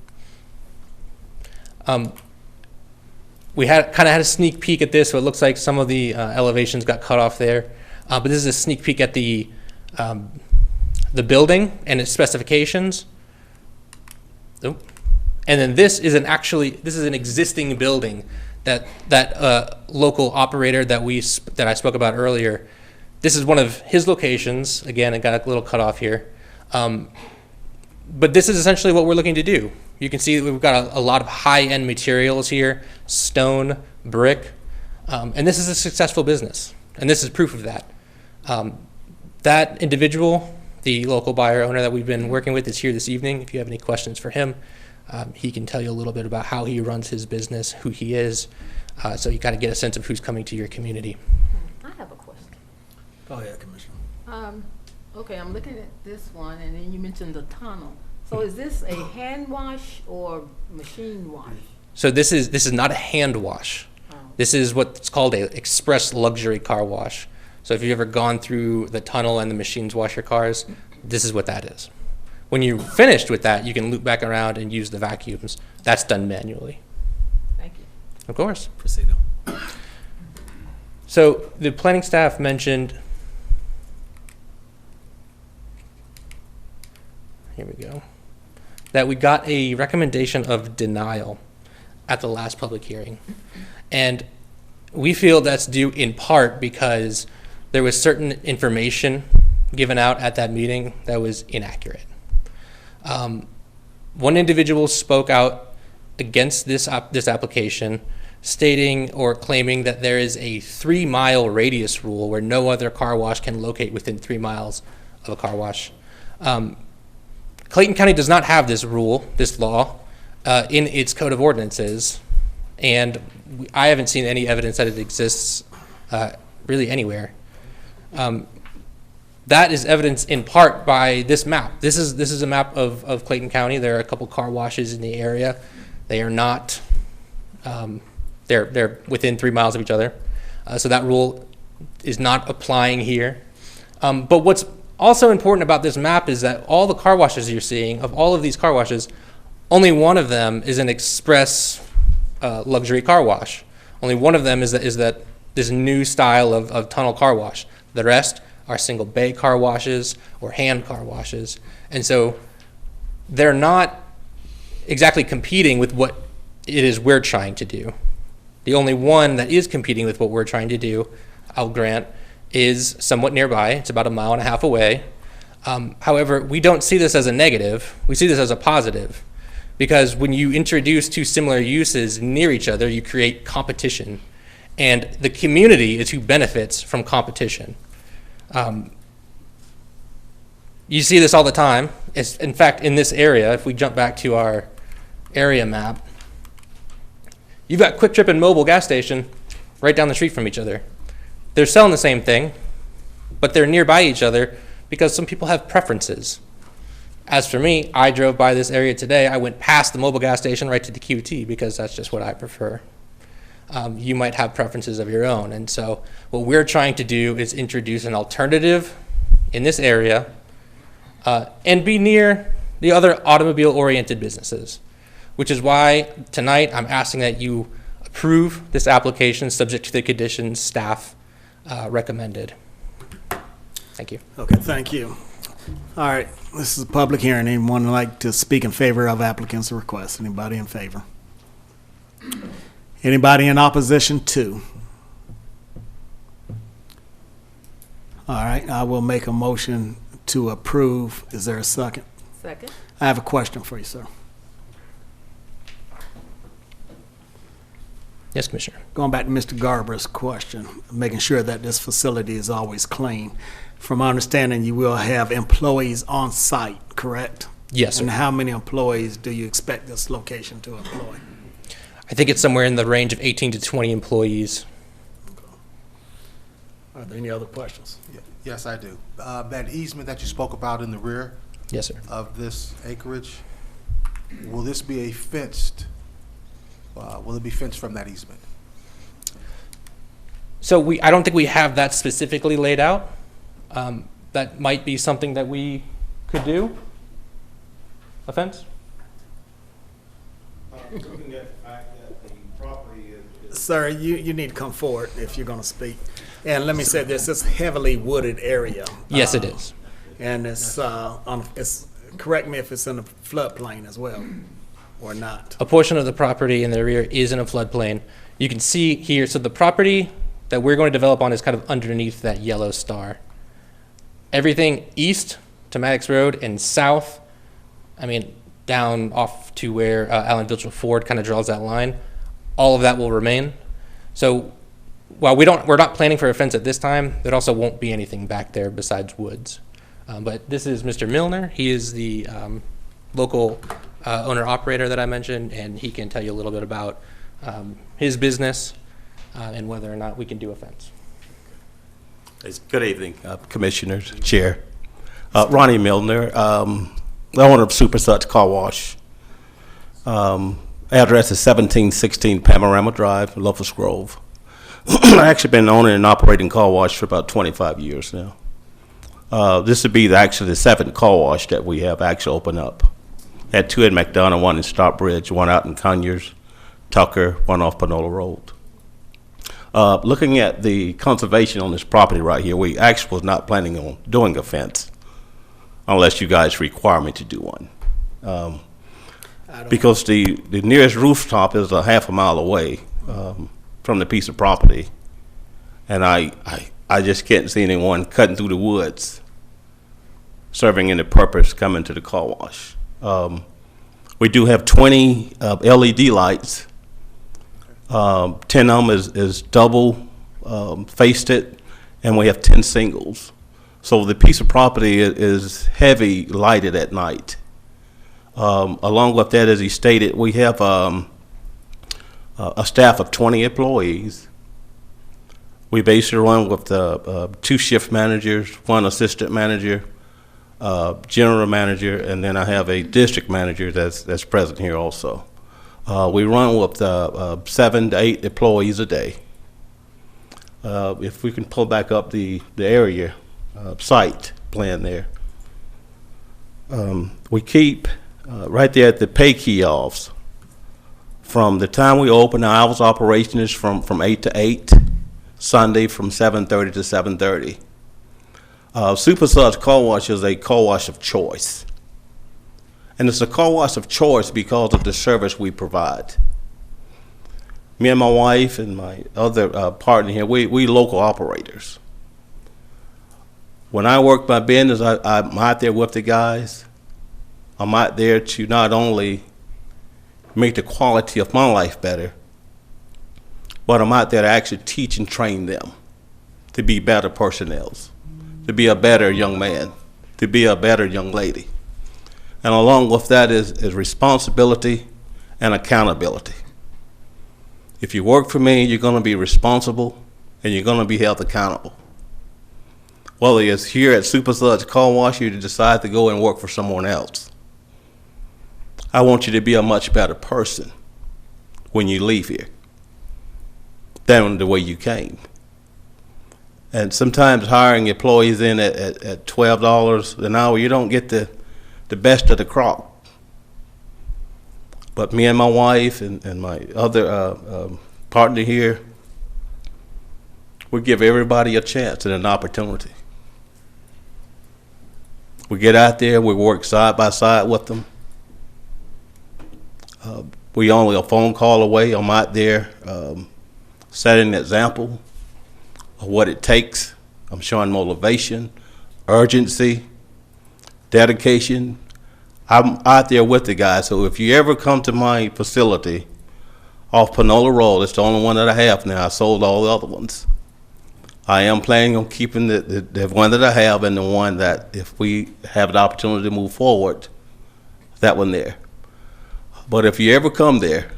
We kind of had a sneak peek at this, so it looks like some of the elevations got cut off there. But this is a sneak peek at the building and its specifications. Oh. And then this is an existing building that local operator that I spoke about earlier. This is one of his locations. Again, it got a little cut off here. But this is essentially what we're looking to do. You can see that we've got a lot of high-end materials here, stone, brick, and this is a successful business, and this is proof of that. That individual, the local buyer owner that we've been working with, is here this evening. If you have any questions for him, he can tell you a little bit about how he runs his business, who he is, so you got to get a sense of who's coming to your community. I have a question. Go ahead, Commissioner. Okay, I'm looking at this one, and then you mentioned the tunnel. So is this a hand wash or machine wash? So this is not a hand wash. Oh. This is what's called a express luxury car wash. So if you've ever gone through the tunnel and the machines wash your cars, this is what that is. When you're finished with that, you can loop back around and use the vacuums. That's done manually. Thank you. Of course. Proceed. So the planning staff mentioned, here we go, that we got a recommendation of denial at the last public hearing. And we feel that's due in part because there was certain information given out at that meeting that was inaccurate. One individual spoke out against this application, stating or claiming that there is a 3-mile radius rule where no other car wash can locate within 3 miles of a car wash. Clayton County does not have this rule, this law, in its code of ordinances, and I haven't seen any evidence that it exists really anywhere. That is evidenced in part by this map. This is a map of Clayton County. There are a couple car washes in the area. They are not, they're within 3 miles of each other. So that rule is not applying here. But what's also important about this map is that all the car washes you're seeing, of all of these car washes, only one of them is an express luxury car wash. Only one of them is that this new style of tunnel car wash. The rest are single bay car washes or hand car washes. And so they're not exactly competing with what it is we're trying to do. The only one that is competing with what we're trying to do, I'll grant, is somewhat nearby. It's about 1.5 miles away. However, we don't see this as a negative. We see this as a positive, because when you introduce two similar uses near each other, you create competition, and the community is who benefits from competition. You see this all the time. In fact, in this area, if we jump back to our area map, you've got Quick Trip and Mobile gas station right down the street from each other. They're selling the same thing, but they're nearby each other because some people have preferences. As for me, I drove by this area today. I went past the mobile gas station right to the QT because that's just what I prefer. You might have preferences of your own. And so what we're trying to do is introduce an alternative in this area and be near the other automobile-oriented businesses, which is why tonight I'm asking that you approve this application subject to the conditions staff recommended. Thank you. Okay, thank you. All right, this is a public hearing. Anyone would like to speak in favor of applicant's request? Anybody in favor? Anybody in opposition to? All right, I will make a motion to approve. Is there a second? Second. I have a question for you, sir. Yes, Commissioner. Going back to Mr. Garber's question, making sure that this facility is always clean. From my understanding, you will have employees on site, correct? Yes, sir. And how many employees do you expect this location to employ? I think it's somewhere in the range of 18 to 20 employees. Are there any other questions? Yes, I do. That easement that you spoke about in the rear Yes, sir. of this acreage, will this be a fenced, will it be fenced from that easement? So I don't think we have that specifically laid out. That might be something that we could do. A fence? Looking at the fact that the property is Sir, you need to come forward if you're going to speak. And let me say this, it's a heavily wooded area. Yes, it is. And it's, correct me if it's in a floodplain as well, or not. A portion of the property in the rear is in a floodplain. You can see here, so the property that we're going to develop on is kind of underneath that yellow star. Everything east to Maddox Road and south, I mean, down off to where Allen Vilchel Ford kind of draws that line, all of that will remain. So while we're not planning for a fence at this time, there also won't be anything back there besides woods. But this is Mr. Milner. He is the local owner-operator that I mentioned, and he can tell you a little bit about his business and whether or not we can do a fence. Good evening, Commissioners, Chair. Ronnie Milner, owner of Super Such Car Wash. Address is 1716 Panorama Drive, Locust Grove. I've actually been owning and operating car wash for about 25 years now. This would be actually the 7th car wash that we have actually opened up. Had 2 in McDonough, 1 in Stockbridge, 1 out in Conyers, Tucker, 1 off Panola Road. Looking at the conservation on this property right here, we actually was not planning on doing a fence unless you guys require me to do one. Because the nearest rooftop is a half a mile away from the piece of property, and I just can't see anyone cutting through the woods serving any purpose coming to the car wash. We do have 20 LED lights. 10 of them is double faced it, and we have 10 singles. So the piece of property is heavy lighted at night. Along with that, as he stated, we have a staff of 20 employees. We basically run with 2 shift managers, 1 assistant manager, general manager, and then I have a district manager that's present here also. We run with 7 to 8 employees a day. If we can pull back up the area site plan there. We keep right there at the pay kiosks. From the time we open, our hours of operation is from 8 to 8, Sunday from 7:30 to 7:30. Super Such Car Wash is a car wash of choice. And it's a car wash of choice because of the service we provide. Me and my wife and my other partner here, we local operators. When I work my business, I'm out there with the guys. I'm out there to not only make the quality of my life better, but I'm out there to actually teach and train them to be better personnel, to be a better young man, to be a better young lady. And along with that is responsibility and accountability. If you work for me, you're going to be responsible and you're going to be held accountable. Whether it's here at Super Such Car Wash, you decide to go and work for someone else. I want you to be a much better person when you leave here than the way you came. And sometimes hiring employees in at $12 an hour, you don't get the best of the crop. But me and my wife and my other partner here, we give everybody a chance and an opportunity. We get out there, we work side by side with them. We only a phone call away. I'm out there setting an example of what it takes. I'm showing motivation, urgency, dedication. I'm out there with the guys, so if you ever come to my facility off Panola Road, it's the only one that I have now. I sold all the other ones. I am planning on keeping the one that I have and the one that if we have the opportunity to move forward, that one there. But if you ever come there,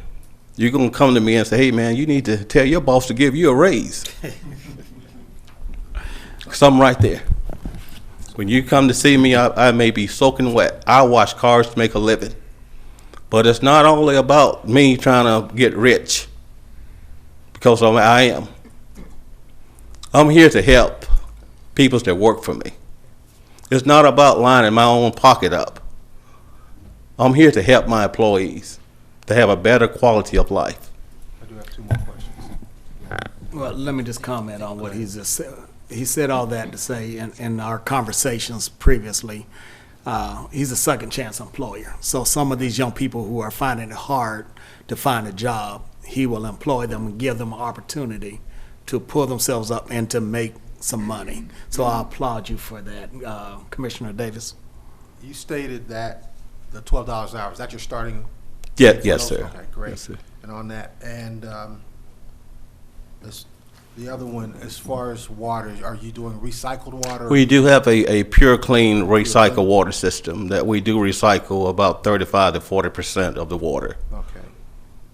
you're going to come to me and say, hey, man, you need to tell your boss to give you a raise. Because I'm right there. When you come to see me, I may be soaking wet. I wash cars to make a living. But it's not only about me trying to get rich, because I am. I'm here to help people that work for me. It's not about lining my own pocket up. I'm here to help my employees to have a better quality of life. I do have 2 more questions. Well, let me just comment on what he's just said. He said all that to say in our conversations previously, he's a second chance employer. So some of these young people who are finding it hard to find a job, he will employ them and give them an opportunity to pull themselves up and to make some money. So I applaud you for that, Commissioner Davis. You stated that the $12 an hour, is that your starting? Yeah, yes, sir. Okay, great. Yes, sir. And on that, and the other one, as far as water, are you doing recycled water? We do have a pure, clean, recycle water system that we do recycle about 35 to 40% of the water. Okay.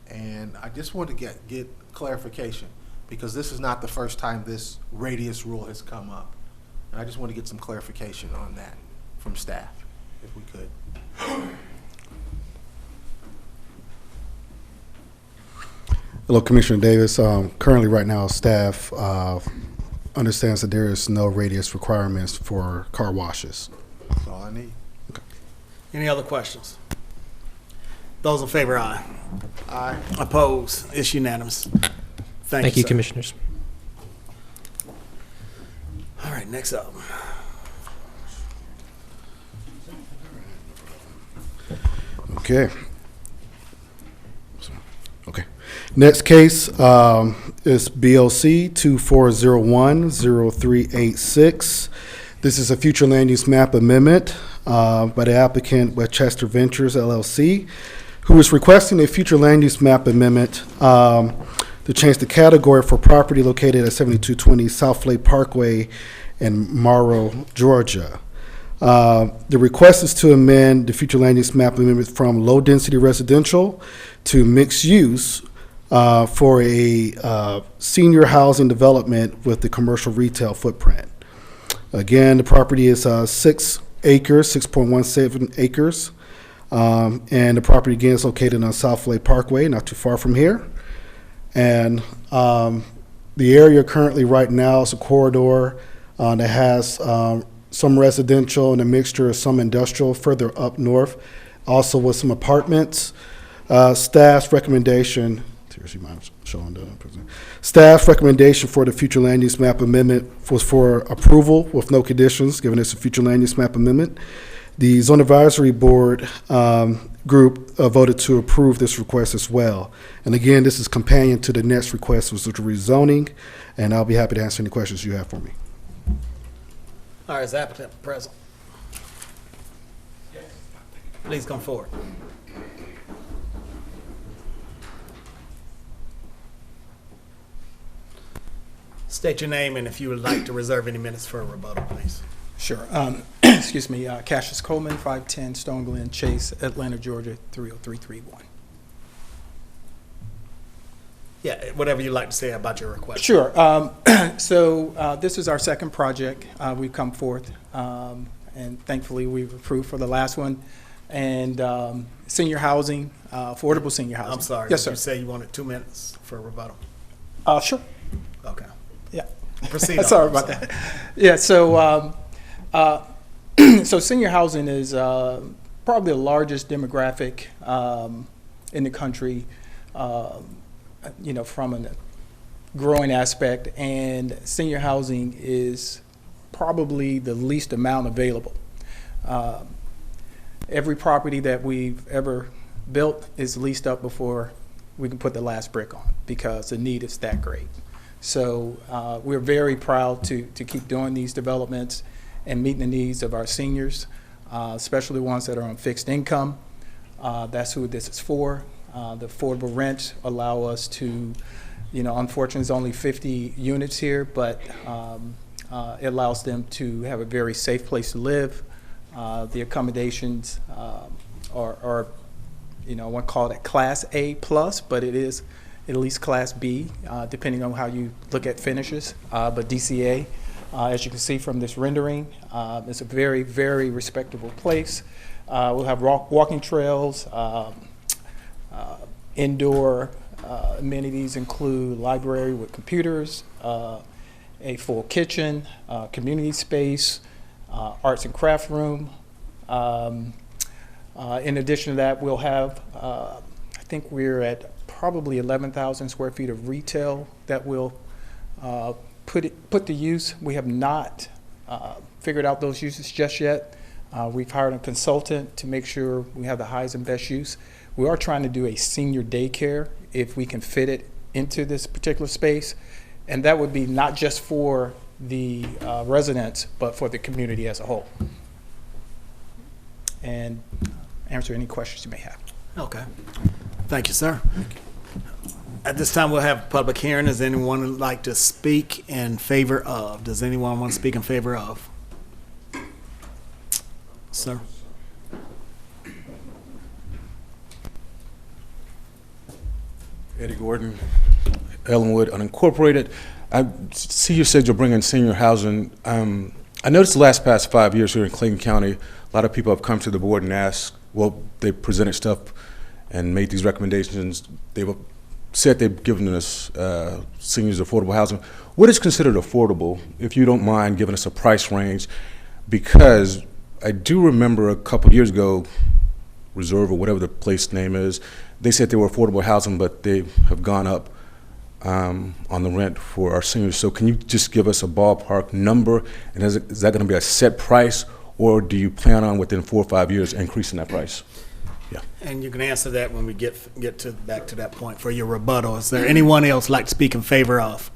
And I just want to get clarification, because this is not the first time this radius rule has come up. And I just want to get some clarification on that from staff, if we could. Hello, Commissioner Davis. Currently, right now, staff understands that there is no radius requirements for car washes. That's all I need. Any other questions? Those in favor, aye. Aye. Opposed? It's unanimous. Thank you, sir. Commissioners. All right, next up. Okay. Okay. Next case is BOC 2401-0386. This is a future land use map amendment by the applicant Westchester Ventures LLC, who is requesting a future land use map amendment to change the category for property located at 7220 South Lake Parkway in Morrow, Georgia. The request is to amend the future land use map amendment from low-density residential to mixed use for a senior housing development with the commercial retail footprint. Again, the property is 6 acres, 6.17 acres, and the property again is located on South Lake Parkway, not too far from here. And the area currently right now is a corridor that has some residential and a mixture of some industrial further up north, also with some apartments. Staff's recommendation, staff's recommendation for the future land use map amendment was for approval with no conditions, given it's a future land use map amendment. The Zone Advisory Board group voted to approve this request as well. And again, this is companion to the next request, which was the rezoning, and I'll be happy to answer any questions you have for me. All right, is the applicant present? Please come forward. State your name and if you would like to reserve any minutes for a rebuttal, please. Sure. Excuse me, Cassius Coleman, 510 Stone Glen Chase, Atlanta, Georgia, 30331. Yeah, whatever you'd like to say about your request. Sure. So this is our second project. We've come forth, and thankfully we've approved for the last one. And senior housing, affordable senior housing. I'm sorry. Yes, did sir. You say you wanted 2 minutes for a rebuttal? Sure. Okay. Yeah. Proceed. Sorry about that. Yeah. So, so senior housing is probably the largest demographic in the country. You know, from a growing aspect, and senior housing is probably the least amount available. Every property that we've ever built is leased up before we can put the last brick on because the need is that great. So we're very proud to keep doing these developments and meeting the needs of our seniors. especially ones that are on fixed income. That's who this is for. The affordable rent allow us to, unfortunately, there's only 50 units here, but it allows them to have a very safe place to live. The accommodations are, I won't call it Class A plus, but it is at least Class B, depending on how you look at finishes. But DCA, as you can see from this rendering, it's a very, very respectable place. We'll have walking trails. Indoor amenities include library with computers, a full kitchen, community space, arts and craft room. In addition to that, we'll have, I think we're at probably 11,000 square feet of retail that we'll put to use. We have not figured out those uses just yet. We've hired a consultant to make sure we have the highest and best use. We are trying to do a senior daycare if we can fit it into this particular space. And that would be not just for the residents, but for the community as a whole. And answer any questions you may have. Okay. Thank you, sir. At this time, we'll have a public hearing. Does anyone would like to speak in favor of? Does anyone want to speak in favor of? Sir? Eddie Gordon, Ellenwood Unincorporated. I see you said you're bringing senior housing. I noticed the past 5 years here in Clayton County, a lot of people have come to the board and asked, well, they presented stuff and made these recommendations. They've said they've given us seniors affordable housing. What is considered affordable, if you don't mind giving us a price range? Because I do remember a couple years ago, Reserve or whatever the place name is, they said they were affordable housing, but they have gone up on the rent for our seniors. So can you just give us a ballpark number? And is that going to be a set price, or do you plan on within 4 or 5 years increasing that price? Yeah. And you can answer that when we get back to that point for your rebuttal. Is there anyone else like to speak in favor of?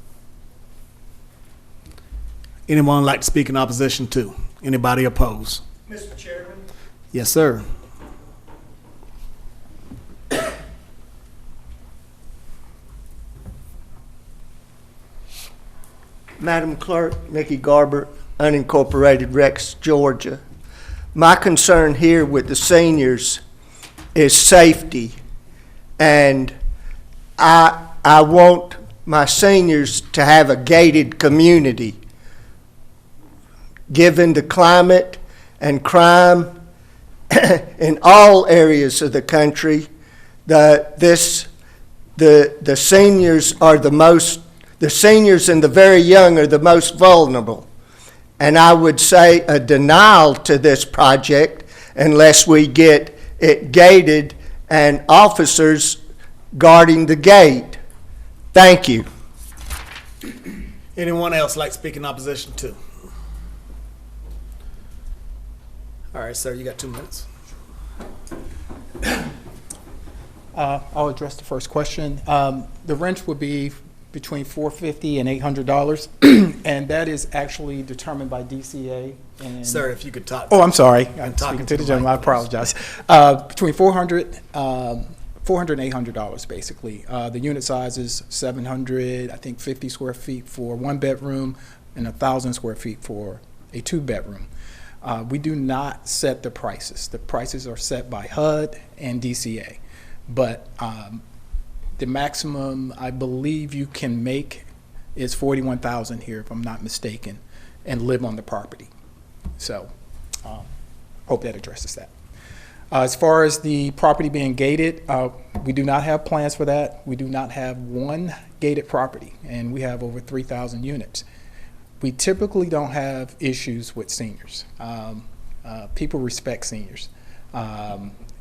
Anyone like to speak in opposition to? Anybody opposed? Mr. Chairman? Yes, sir. Madam Clerk, Nikki Garber, unincorporated Rex, Georgia. My concern here with the seniors is safety, and I want my seniors to have a gated community. Given the climate and crime in all areas of the country, the seniors are the seniors and the very young are the most vulnerable. And I would say a denial to this project unless we get it gated and officers guarding the gate. Thank you. Anyone else like to speak in opposition to? All right, sir, you got 2 minutes. I'll address the first question. The rent would be between $450 and $800, and that is actually determined by DCA. And Sir, if you could talk. Oh, I'm sorry. I'm I'm talking speaking to the mic, gentleman. I please. apologize. Between $400 and $800, basically. The unit size is 700, I think 50 square feet for 1 bedroom and 1,000 square feet for a 2-bedroom. We do not set the prices. The prices are set by HUD and DCA. But the maximum I believe you can make is $41,000 here, if I'm not mistaken, and live on the property. So, hope that addresses that. As far as the property being gated, we do not have plans for that. We do not have one gated property, and we have over 3,000 units. We typically don't have issues with seniors. People respect seniors.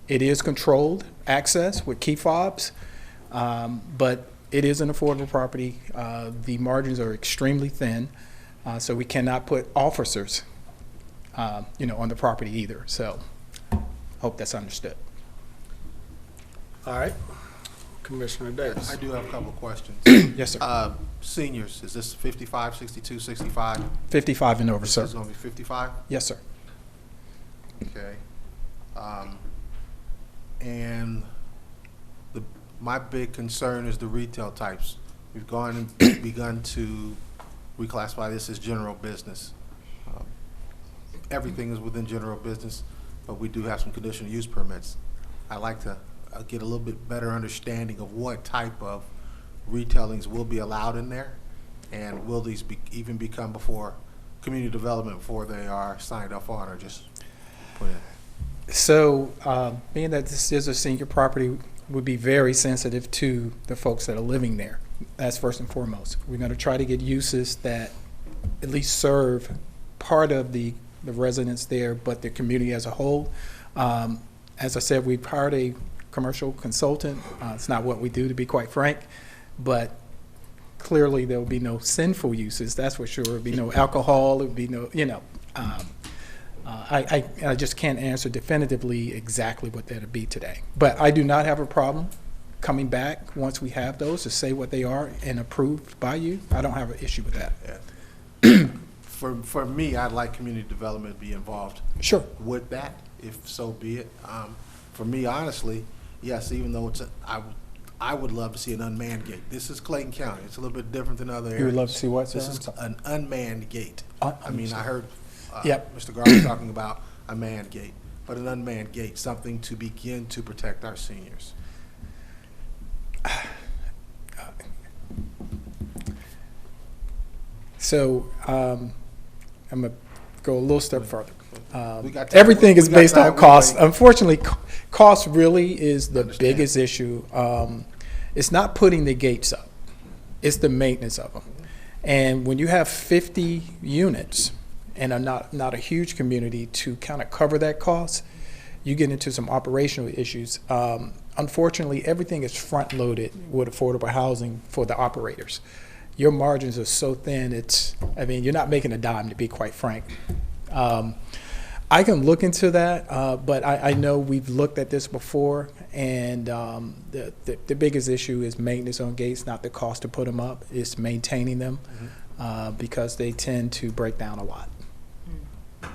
It is controlled access with key fobs, but it is an affordable property. The margins are extremely thin, so we cannot put officers, on the property either. So, hope that's understood. All right. Commissioner Davis. I do have a couple of questions. Yes, sir. Seniors, is this 55, 62, 65? 55 and over, This sir. is going to be 55? Yes, sir. Okay. And my big concern is the retail types. We've gone and begun to reclassify this as general business. Everything is within general business, but we do have some conditional use permits. I'd like to get a little bit better understanding of what type of retailings will be allowed in there, and will these even become before community development before they are signed off on or just put in? So, being that this is a senior property, would be very sensitive to the folks that are living there. That's first and foremost. We're going to try to get uses that at least serve part of the residents there, but the community as a whole. As I said, we've hired a commercial consultant. It's not what we do, to be quite frank, but clearly there will be no sinful uses, that's for sure. There will be no alcohol, there will be no, I just can't answer definitively exactly what that'll be today. But I do not have a problem coming back once we have those to say what they are and approved by you. I don't have an issue with that. Yeah. For me, I'd like community development to be involved. Sure. With that, if so be it. For me, honestly, yes, even though I would love to see an unmanned gate. This is Clayton County. It's a little bit different than other areas. You would love to see what, sir? This is an unmanned gate. I mean, I heard Yep. Mr. Garland talking about a manned gate, but an unmanned gate, something to begin to protect our seniors. So I'm going to go a little step further. We got time. Everything is We got based time. on cost. We're waiting. Unfortunately, cost really is the Understand. biggest issue. It's not putting the gates up. It's the maintenance of them. And when you have 50 units and not a huge community to kind of cover that cost, you get into some operational issues. Unfortunately, everything is front-loaded with affordable housing for the operators. Your margins are so thin, you're not making a dime, to be quite frank. I can look into that, but I know we've looked at this before, and the biggest issue is maintenance on gates, not the cost to put them up. It's maintaining them, because they tend to break down a lot. Yes,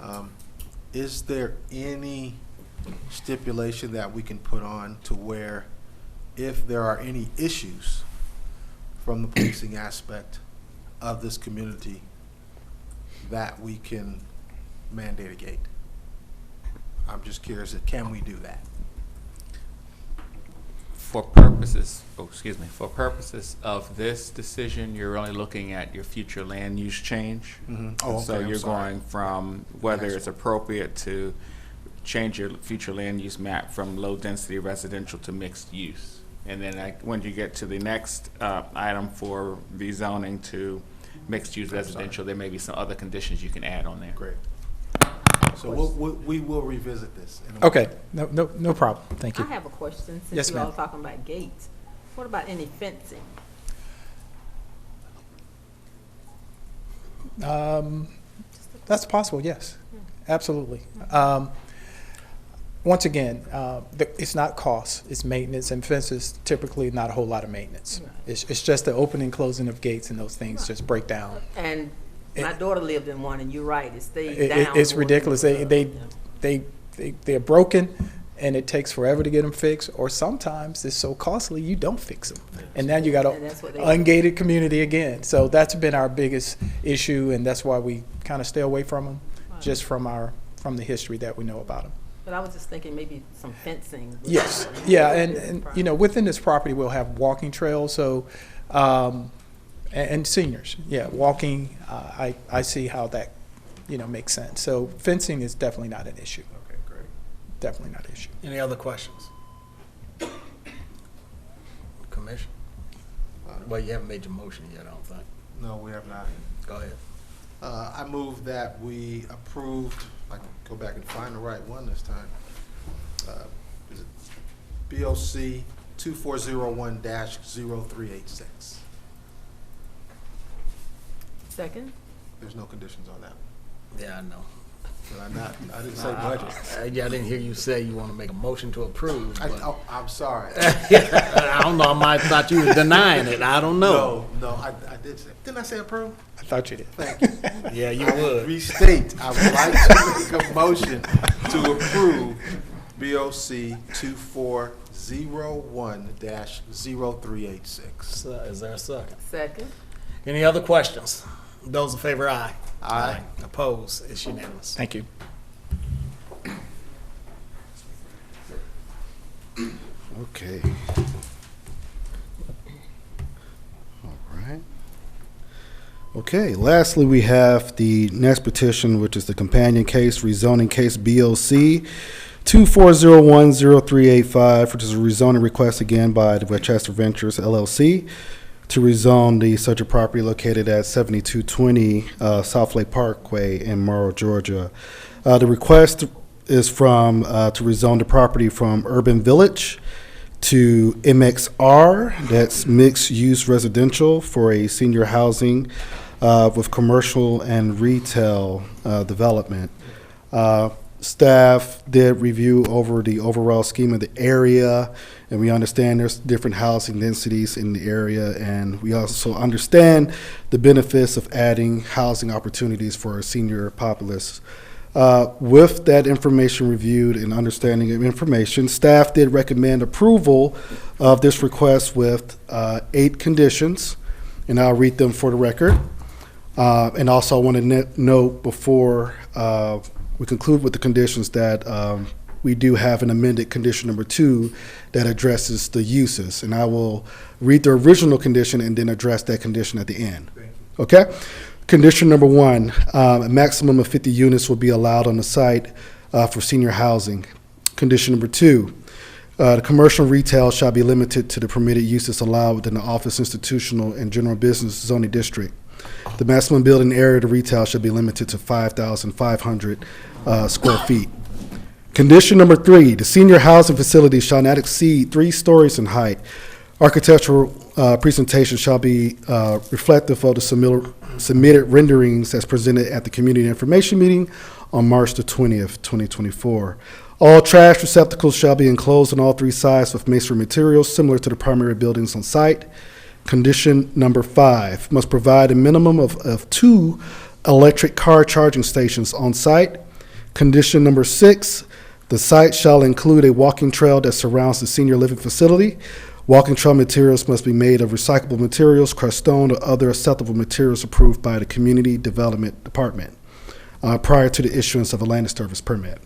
I know. Is there any stipulation that we can put on to where if there are any issues from the policing aspect of this community, that we can mandate a gate? I'm just curious, can we do that? For purposes of this decision, you're only looking at your future land use change. Mhm. Oh, So okay, I'm you're sorry. going from whether Next it's one. appropriate to change your future land use map from low-density residential to mixed use. And then when you get to the next item for rezoning to mixed-use residential, there may be some other conditions you can add on there. Great. So we will revisit this. in a Okay, no problem. Thank you. I have a question, Yes, since you all ma'am. are talking about gates. What about any fencing? That's possible, yes, absolutely. Once again, it's not cost, it's maintenance, and fences typically not a whole lot of maintenance. It's just the opening, closing of gates and those things just break down. And my daughter lived in one, and you're right, it stayed down. It's more ridiculous. than- They're broken, and it takes forever to get them fixed, or sometimes it's so costly you don't fix them. And now you got And an that's what they- ungated community again. So that's been our biggest issue, and that's why we kind of stay away from them, just from the history that we know about them. But I was just thinking maybe some fencing. would- Yes, yeah, and within this property, we'll have walking trails, so, and seniors, yeah, walking, I see how that, makes sense. So fencing is definitely not an issue, Okay, great. definitely not an issue. Any other questions? Commission? Well, you haven't made your motion yet, I don't think. No, we have not. Go ahead. I move that we approved, I can go back and find the right one this time. Is it BOC 2401-0386? Second? There's no conditions on that. Yeah, I know. I didn't say budget. I didn't hear you say you want to make a motion to approve. but- I'm sorry. I don't know, I might have thought you were denying it, I don't know. No, I did say, didn't I say approve? I thought you did. Thank you. Yeah, you I would. restate, I would like to make a motion to approve BOC 2401-0386. Is there a second? Second. Any other questions? Those in favor, aye. Aye. Opposed, it's unanimous. Thank you. Okay. All right. Okay, lastly, we have the next petition, which is the companion case, rezoning case BOC 2401-0385, which is a rezoning request again by the Westchester Ventures LLC to rezone the subject property located at 7220 South Lake Parkway in Morrow, Georgia. The request is from to rezone the property from Urban Village to MXR, that's mixed-use residential for a senior housing with commercial and retail development. Staff did review over the overall scheme of the area, and we understand there's different housing densities in the area, and we also understand the benefits of adding housing opportunities for our senior populace. With that information reviewed and understanding of information, staff did recommend approval of this request with 8 conditions, and I'll read them for the record. And also I want to note before we conclude with the conditions that we do have an amended condition number 2 that addresses the uses. And I will read the original condition and then address that condition at the end. Okay? Condition number 1, a maximum of 50 units will be allowed on the site for senior housing. Condition number 2, the commercial retail shall be limited to the permitted uses allowed within the office, institutional, and general business zoning district. The maximum building area of the retail should be limited to 5,500 square feet. Condition number 3, the senior housing facility shall not exceed 3 stories in height. Architectural presentation shall be reflective of the submitted renderings as presented at the community information meeting on March the 20th, 2024. All trash receptacles shall be enclosed on all 3 sides with masonry materials similar to the primary buildings on site. Condition number 5, must provide a minimum of 2 electric car charging stations on site. Condition number 6, the site shall include a walking trail that surrounds the senior living facility. Walking trail materials must be made of recyclable materials, crushed stone, or other acceptable materials approved by the Community Development Department prior to the issuance of a land service permit.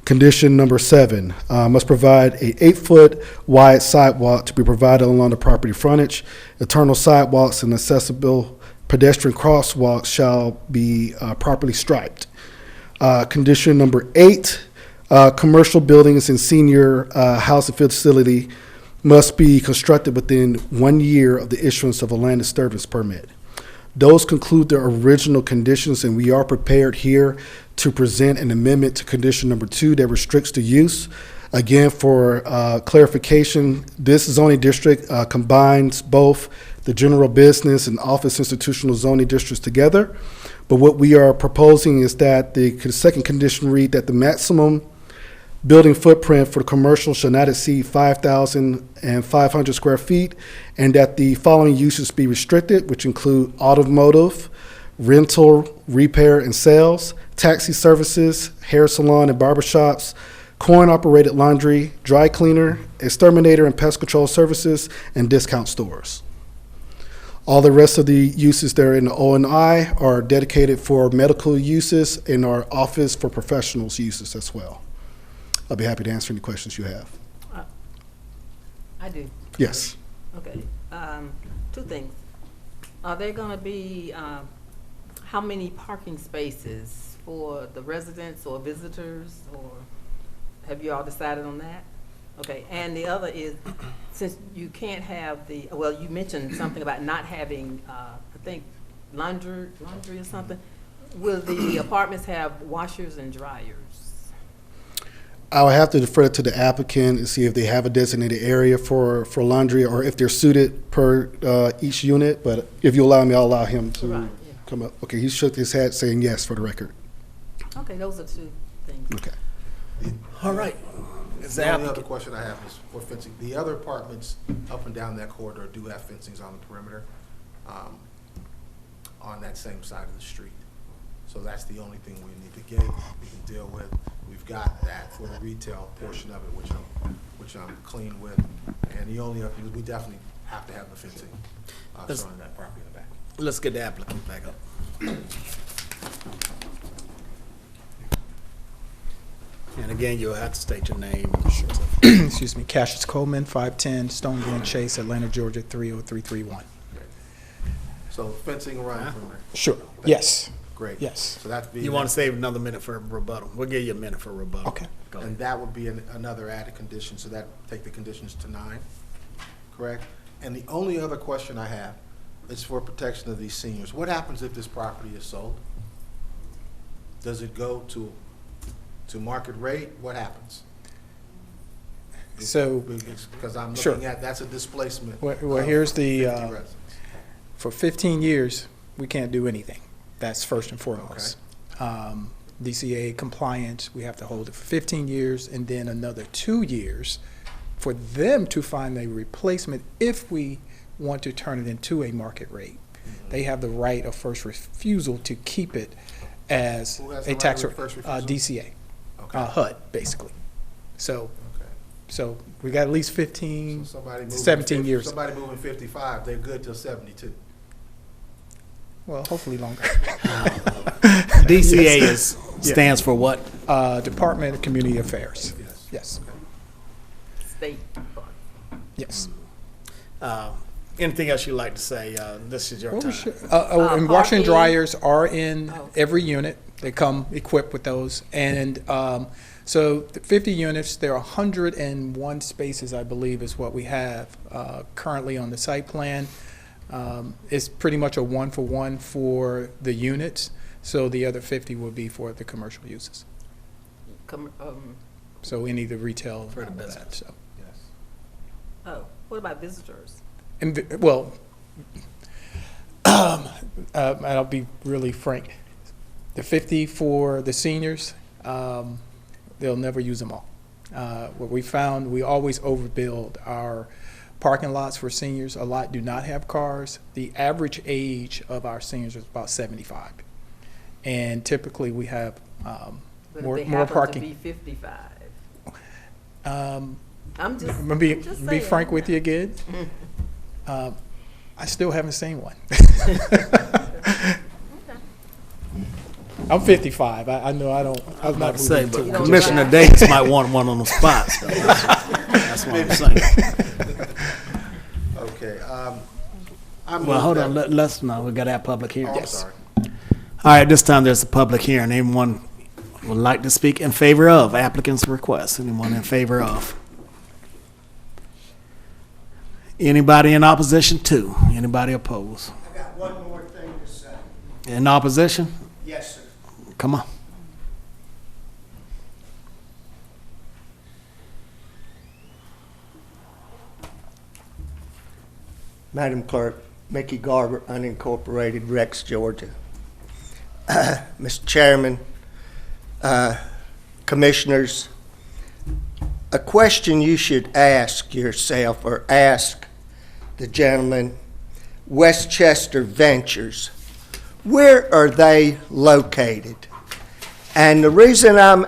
Condition number 7, must provide a 8-foot wide sidewalk to be provided along the property frontage. Internal sidewalks and accessible pedestrian crosswalks shall be properly striped. Condition number 8, commercial buildings and senior housing facility must be constructed within 1 year of the issuance of a land disturbance permit. Those conclude the original conditions, and we are prepared here to present an amendment to condition number 2 that restricts the use. Again, for clarification, this zoning district combines both the general business and office institutional zoning districts together. But what we are proposing is that the second condition read that the maximum building footprint for the commercial shall not exceed 5,500 square feet, and that the following uses be restricted, which include automotive, rental, repair, and sales, taxi services, hair salon and barbershops, coin-operated laundry, dry cleaner, exterminator and pest control services, and discount stores. All the rest of the uses that are in the O&I are dedicated for medical uses and our office for professionals uses as well. I'll be happy to answer any questions you have. I do. Yes. Okay. 2 things. Are there going to be how many parking spaces for the residents or visitors, or have you all decided on that? Okay. And the other is, since you can't have well, you mentioned something about not having, I think, laundry or something. Will the apartments have washers and dryers? I'll have to defer to the applicant and see if they have a designated area for laundry or if they're suited per each unit. But if you allow me, I'll allow him to come up. Okay, he shook his head saying yes for the record. Okay, those are two things. Okay. All right. Is The the only other applicant, question I have is for fencing. The other apartments up and down that corridor do have fencings on the perimeter, on that same side of the street. So that's the only thing we need to get, we can deal with. We've got that for the retail portion of it, which I'm clean with. And the only other thing, we definitely have to have the fencing, surrounding that property in the back. let's get the applicant back up. And again, you'll have to state your name. Excuse me, Cassius Coleman, 510 Stone Glen Chase, Atlanta, Georgia, 30331. So fencing around the perimeter. Sure, yes, Great. yes. So that'd be. You want to save another minute for rebuttal? We'll give you a minute for rebuttal. Okay. Go ahead. And that would be another added condition, so that take the conditions to 9, correct? And the only other question I have is for protection of these seniors. What happens if this property is sold? Does it go to market rate? What happens? So, Because I'm Sure. looking at, that's a displacement. well, of here's the, 50 residents. for 15 years, we can't do anything. That's first and foremost. DCA compliant, we have to hold it for 15 years, and then another 2 years for them to find a replacement if we want to turn it into a market rate. They have the right of first refusal to keep it as Who has a the right tax, of first refusal? DCA, Okay. HUD, basically. So, Okay. so we got at least 15, So somebody moving 17 years. Somebody moving 55, they're good till 72. Well, hopefully longer. DCA Yes. stands for what? Department of Community Affairs. Yes. Yes, State. yes. Anything else you'd like to say? This is your What time. was your- and washing parking. dryers are in Oh. every unit. They come equipped with those. And so the 50 units, there are 101 spaces, I believe, is what we have currently on the site plan. It's pretty much a one-for-one for the units, so the other 50 will be for the commercial uses. So any of the retail. For the and all that, business. so. Yes. Oh, what about visitors? And, well, I'll be really frank. The 50 for the seniors, they'll never use them all. What we found, we always overbuild our parking lots for seniors. A lot do not have cars. The average age of our seniors is about 75. And typically, we have But more if they happen parking. to be 55. I'm I'm just, gonna be I'm just be saying. frank with you again. I still haven't seen one. I'm 55. I know I don't. I'm About not to say, moving but to don't Commissioner drive. Davis might want one on the spot. So that's what I'm saying. Okay. Well, hold on. Let's no. We got to have public hearing. I'm sorry. All right. This time there's a public hearing. Anyone would like to speak in favor of applicant's request? Anyone in favor of? Anybody in opposition to? Anybody opposed? I got one more thing to say. In opposition? Yes, sir. Come on. Madam Clerk, Mickey Garber, unincorporated, Rex, Georgia. Mr. Chairman, Commissioners, a question you should ask yourself or ask the gentleman, Westchester Ventures, where are they located? And the reason I'm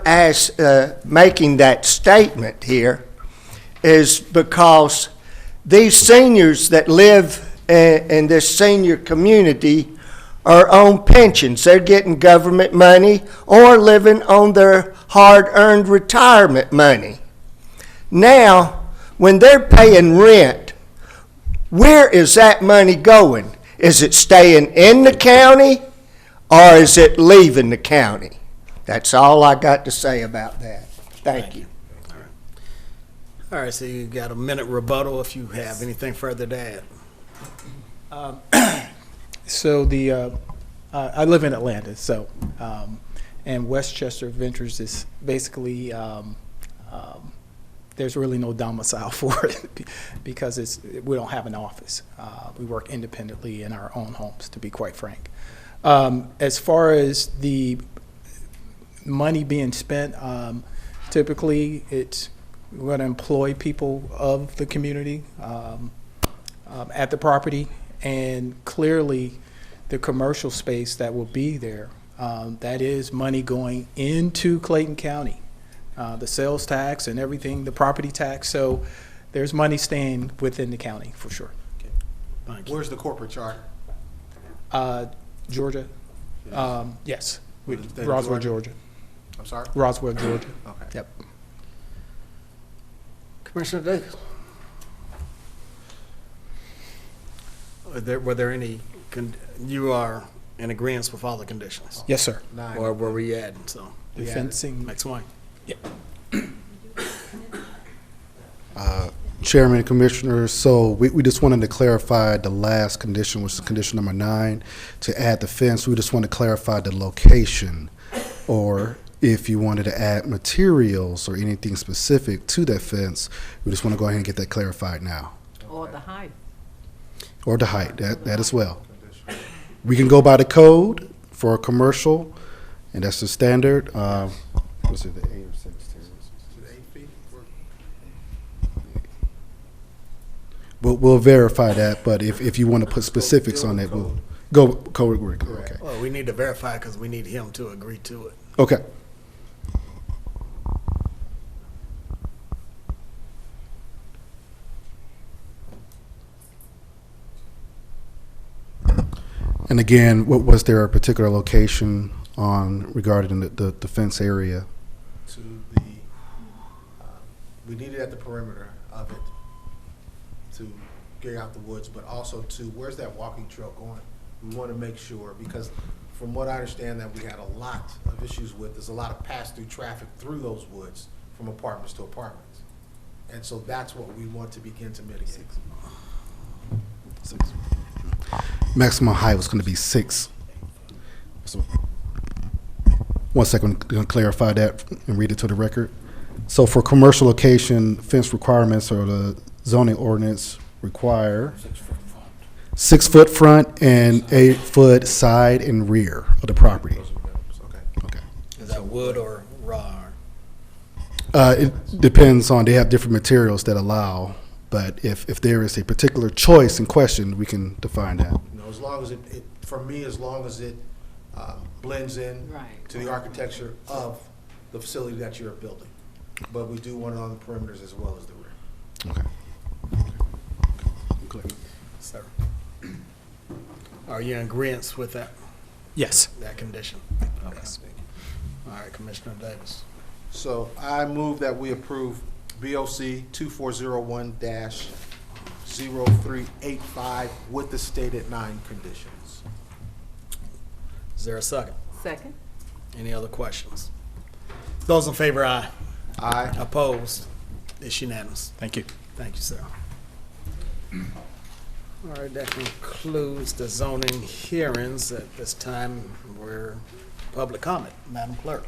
making that statement here is because these seniors that live in this senior community are on pensions. They're getting government money or living on their hard-earned retirement money. Now, when they're paying rent, where is that money going? Is it staying in the county or is it leaving the county? That's all I got to say about that. Thank you. All right. So you got a minute rebuttal if you have anything further to add. So I live in Atlanta, so and Westchester Ventures is basically there's really no domicile for it because we don't have an office. We work independently in our own homes, to be quite frank. As far as the money being spent, typically we're going to employ people of the community at the property, and clearly the commercial space that will be there, that is money going into Clayton County, the sales tax and everything, the property tax. So there's money staying within the county for sure. Thank you. Where's the corporate charter? Georgia, yes, What is that, Roswell, Georgia. I'm sorry? Roswell, Georgia. Okay. Yep. Commissioner Davis? Were there any, you are in agreement with all the conditions? Yes, sir. Nine. Or were we adding, so? The we added. fencing. Next one. Chairman and Commissioners, so we just wanted to clarify the last condition, which is condition number 9, to add the fence. We just want to clarify the location, or if you wanted to add materials or anything specific to that fence, we just want to go ahead and get that clarified now. Or the height. Or the height, that as well. We can go by the code for a commercial, and that's the standard. Was it the 8 or 16? Is it 8 feet? We'll verify that, but if you want to put specifics on it, we'll go code. Okay. Well, we need to verify because we need him to agree to it. Okay. And again, was there a particular location on regarding the fence area? To the, we need it at the perimeter of it to get out the woods, but also to, where's that walking trail going? We want to make sure, because from what I understand that we had a lot of issues with, there's a lot of pass-through traffic through those woods from apartments to apartments. And so that's what we want to begin to mitigate. 6. Maximum height was going to be 6. So, 1 second, I'm going to clarify that and read it to the record. So for commercial location, fence requirements or the zoning ordinance require 6 foot front and 8 foot side and rear of the property. Okay. Is that wood or raw? It depends on, they have different materials that allow, but if there is a particular choice in question, we can define that. You know, as long as for me, as long as it blends in Right. to the architecture of the facility that you're building. But we do want it on the perimeters as well as the rear. Okay. Sir. Are you in agreement with that, Yes. that condition? Okay. All right, Commissioner Davis. So I move that we approve BOC 2401-0385 with the stated 9 conditions. Is there a second? Second? Any other questions? Those in favor, aye. Aye. Opposed? It's unanimous. Thank you. Thank you, sir. All right, that concludes the zoning hearings. At this time, we're public comment. Madam Clerk.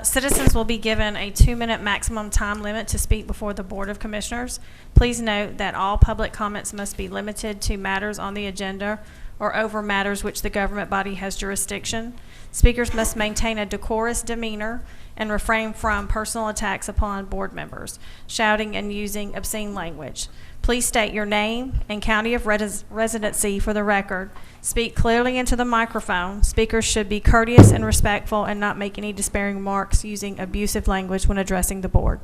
Citizens will be given a 2-minute maximum time limit to speak before the Board of Commissioners. Please note that all public comments must be limited to matters on the agenda or over matters which the government body has jurisdiction. Speakers must maintain a decorous demeanor and refrain from personal attacks upon board members, shouting and using obscene language. Please state your name and county of residency for the record. Speak clearly into the microphone. Speakers should be courteous and respectful and not make any disparaging remarks using abusive language when addressing the board.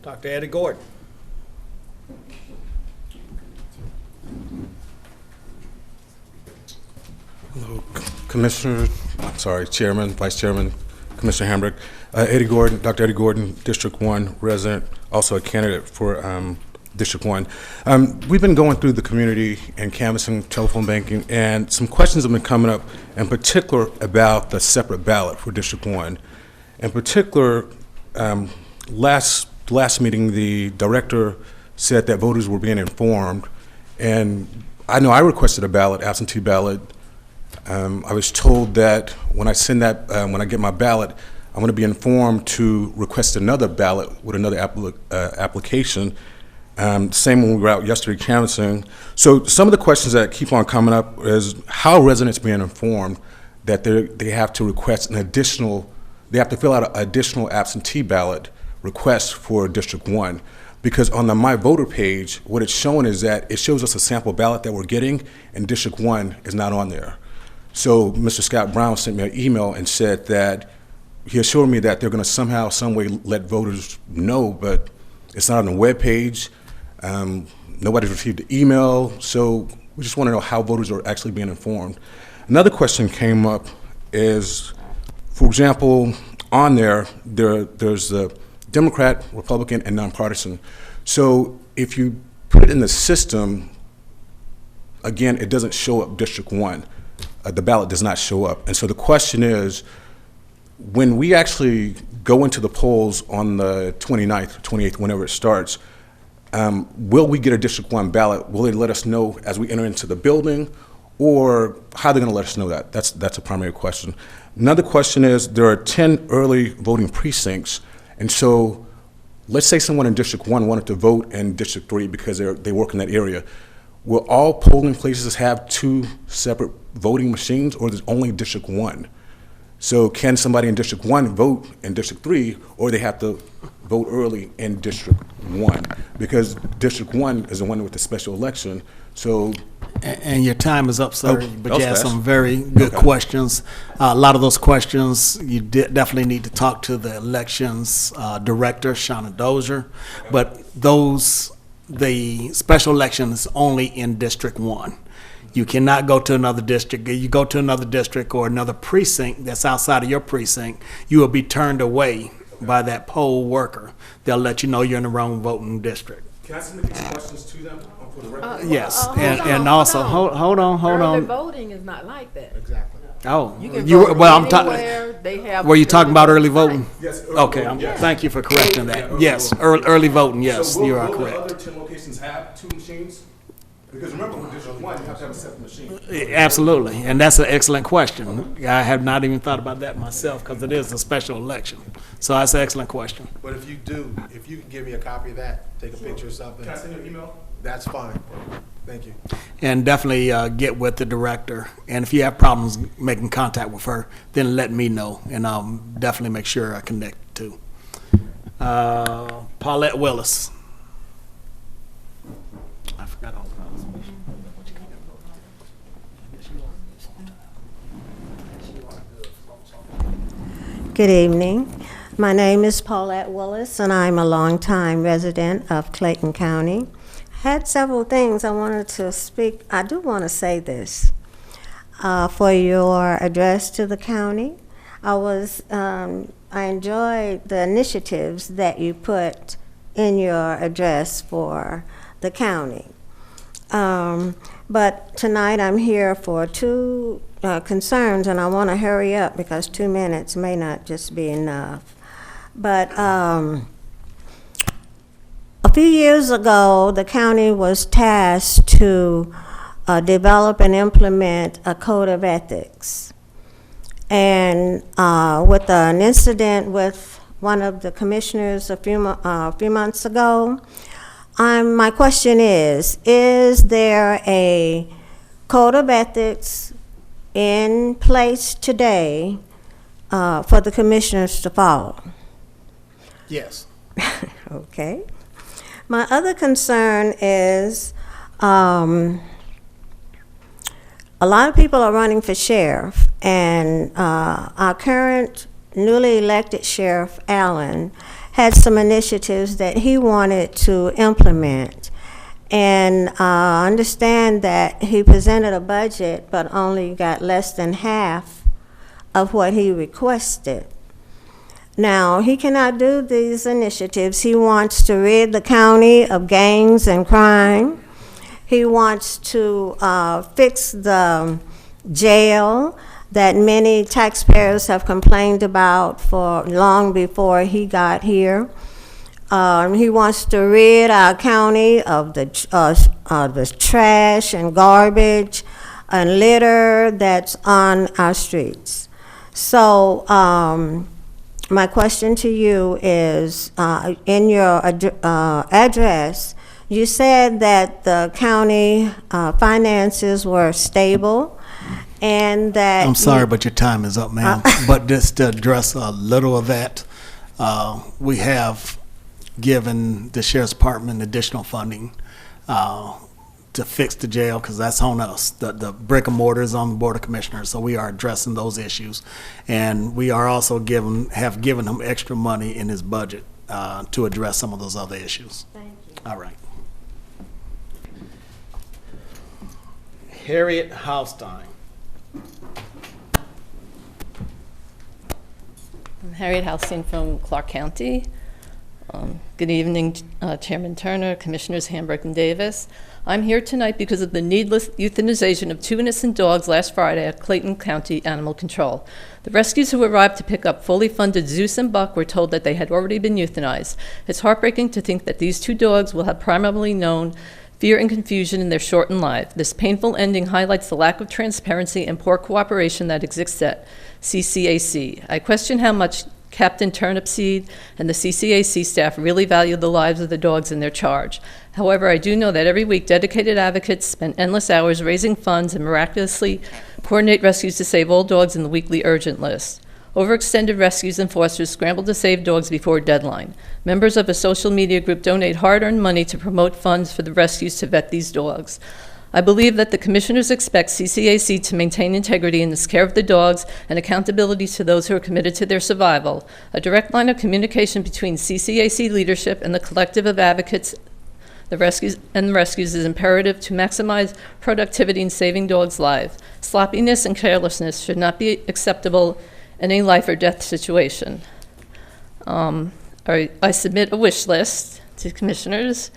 Dr. Eddie Gordon. Hello, Chairman, Vice Chairman, Commissioner Hambrick. Eddie Gordon, Dr. Eddie Gordon, District 1 resident, also a candidate for District 1. We've been going through the community and canvassing telephone banking, and some questions have been coming up, in particular about the separate ballot for District 1. In particular, last meeting, the director said that voters were being informed, and I know I requested a ballot, absentee ballot. I was told that when I send that, when I get my ballot, I'm going to be informed to request another ballot with another application. Same when we were out yesterday canvassing. So some of the questions that keep on coming up is how residents being informed that they have to request they have to fill out an additional absentee ballot request for District 1. Because on the My Voter page, what it's showing is that it shows us a sample ballot that we're getting, and District 1 is not on there. So Mr. Scott Brown sent me an email and said that he assured me that they're going to somehow, some way let voters know, but it's not on the web page. Nobody's received the email, so we just want to know how voters are actually being informed. Another question came up is, for example, on there's the Democrat, Republican, and nonpartisan. So if you put it in the system, again, it doesn't show up District 1. The ballot does not show up. And so the question is, when we actually go into the polls on the 29th, 28th, whenever it starts, will we get a District 1 ballot? Will they let us know as we enter into the building? Or how are they going to let us know that? That's a primary question. Another question is, there are 10 early voting precincts. And so let's say someone in District 1 wanted to vote in District 3 because they work in that area. Will all polling places have 2 separate voting machines, or is it only District 1? So can somebody in District 1 vote in District 3, or they have to vote early in District 1? Because District 1 is the one with the special election, so... And your time is up, sir, but you had fast. some very good questions. A lot of those questions, you definitely need to talk to the elections director, Shauna Dozier, but the special election is only in District 1. You cannot go to another district. You go to another district or another precinct that's outside of your precinct, you will be turned away by that poll worker. They'll let you know you're in the wrong voting district. Can I submit these questions to them for the record? Yes, hold and on, also, hold hold on. Early voting is not like that. Exactly. Oh, You can you vote well, I'm anywhere. They have Were you talking about early voting? voting? Yes. Early Okay, voting, yes. thank you for correcting that. Yeah, Yes, voting. early voting, yes, So you are will the correct. other 10 locations have 2 machines? Because remember, with District 1, you have to have a separate machine. Absolutely, and that's an excellent question. I have not even thought about that myself, because it is a special election. So that's an excellent question. But if you can give me a copy of that, take a picture or something. Can I send you an email? That's fine. Thank you. And definitely get with the director, and if you have problems making contact with her, then let me know, and I'll definitely make sure I connect too. Paulette Willis. I forgot all about this. Good evening. My name is Paulette Willis, and I'm a longtime resident of Clayton County. I had several things I wanted to speak. I do want to say this. For your address to the county, I enjoyed the initiatives that you put in your address for the county. But tonight I'm here for 2 concerns, and I want to hurry up because 2 minutes may not just be enough. But a few years ago, the county was tasked to develop and implement a code of ethics. And with an incident with one of the commissioners a few months ago, my question is there a code of ethics in place today for the commissioners to follow? Yes. Okay. My other concern is a lot of people are running for sheriff, and our current newly elected Sheriff Allen had some initiatives that he wanted to implement. And I understand that he presented a budget but only got less than half of what he requested. Now, he cannot do these initiatives. He wants to rid the county of gangs and crime. He wants to fix the jail that many taxpayers have complained about for long before he got here. He wants to rid our county of the trash and garbage and litter that's on our streets. So my question to you is, in your address, You said that the county finances were stable and that... I'm sorry, but your time is up, ma'am. But just to address a little of that, we have given the Sheriff's Department additional funding to fix the jail, because that's on us. The brick and mortar is on the Board of Commissioners, so we are addressing those issues. And we are also have given him extra money in his budget to address some of those other issues. Thank you. All right. Harriet Haustein. I'm Harriet Halstein from Clark County. Good evening, Chairman Turner, Commissioners Hambrick and Davis. I'm here tonight because of the needless euthanization of 2 innocent dogs last Friday at Clayton County Animal Control. The rescues who arrived to pick up fully funded Zeus and Buck were told that they had already been euthanized. It's heartbreaking to think that these 2 dogs will have primarily known fear and confusion in their shortened life. This painful ending highlights the lack of transparency and poor cooperation that exists at CCAC. I question how much Captain Turnipseed and the CCAC staff really value the lives of the dogs in their charge. However, I do know that every week dedicated advocates spend endless hours raising funds and miraculously coordinate rescues to save all dogs in the weekly urgent list. Overextended rescues and fosters scramble to save dogs before deadline. Members of a social media group donate hard-earned money to promote funds for the rescues to vet these dogs. I believe that the commissioners expect CCAC to maintain integrity in the care of the dogs and accountability to those who are committed to their survival. A direct line of communication between CCAC leadership and the collective of advocates the rescues is imperative to maximize productivity in saving dogs' lives. Sloppiness and carelessness should not be acceptable in a life or death situation. I submit a wish list to commissioners.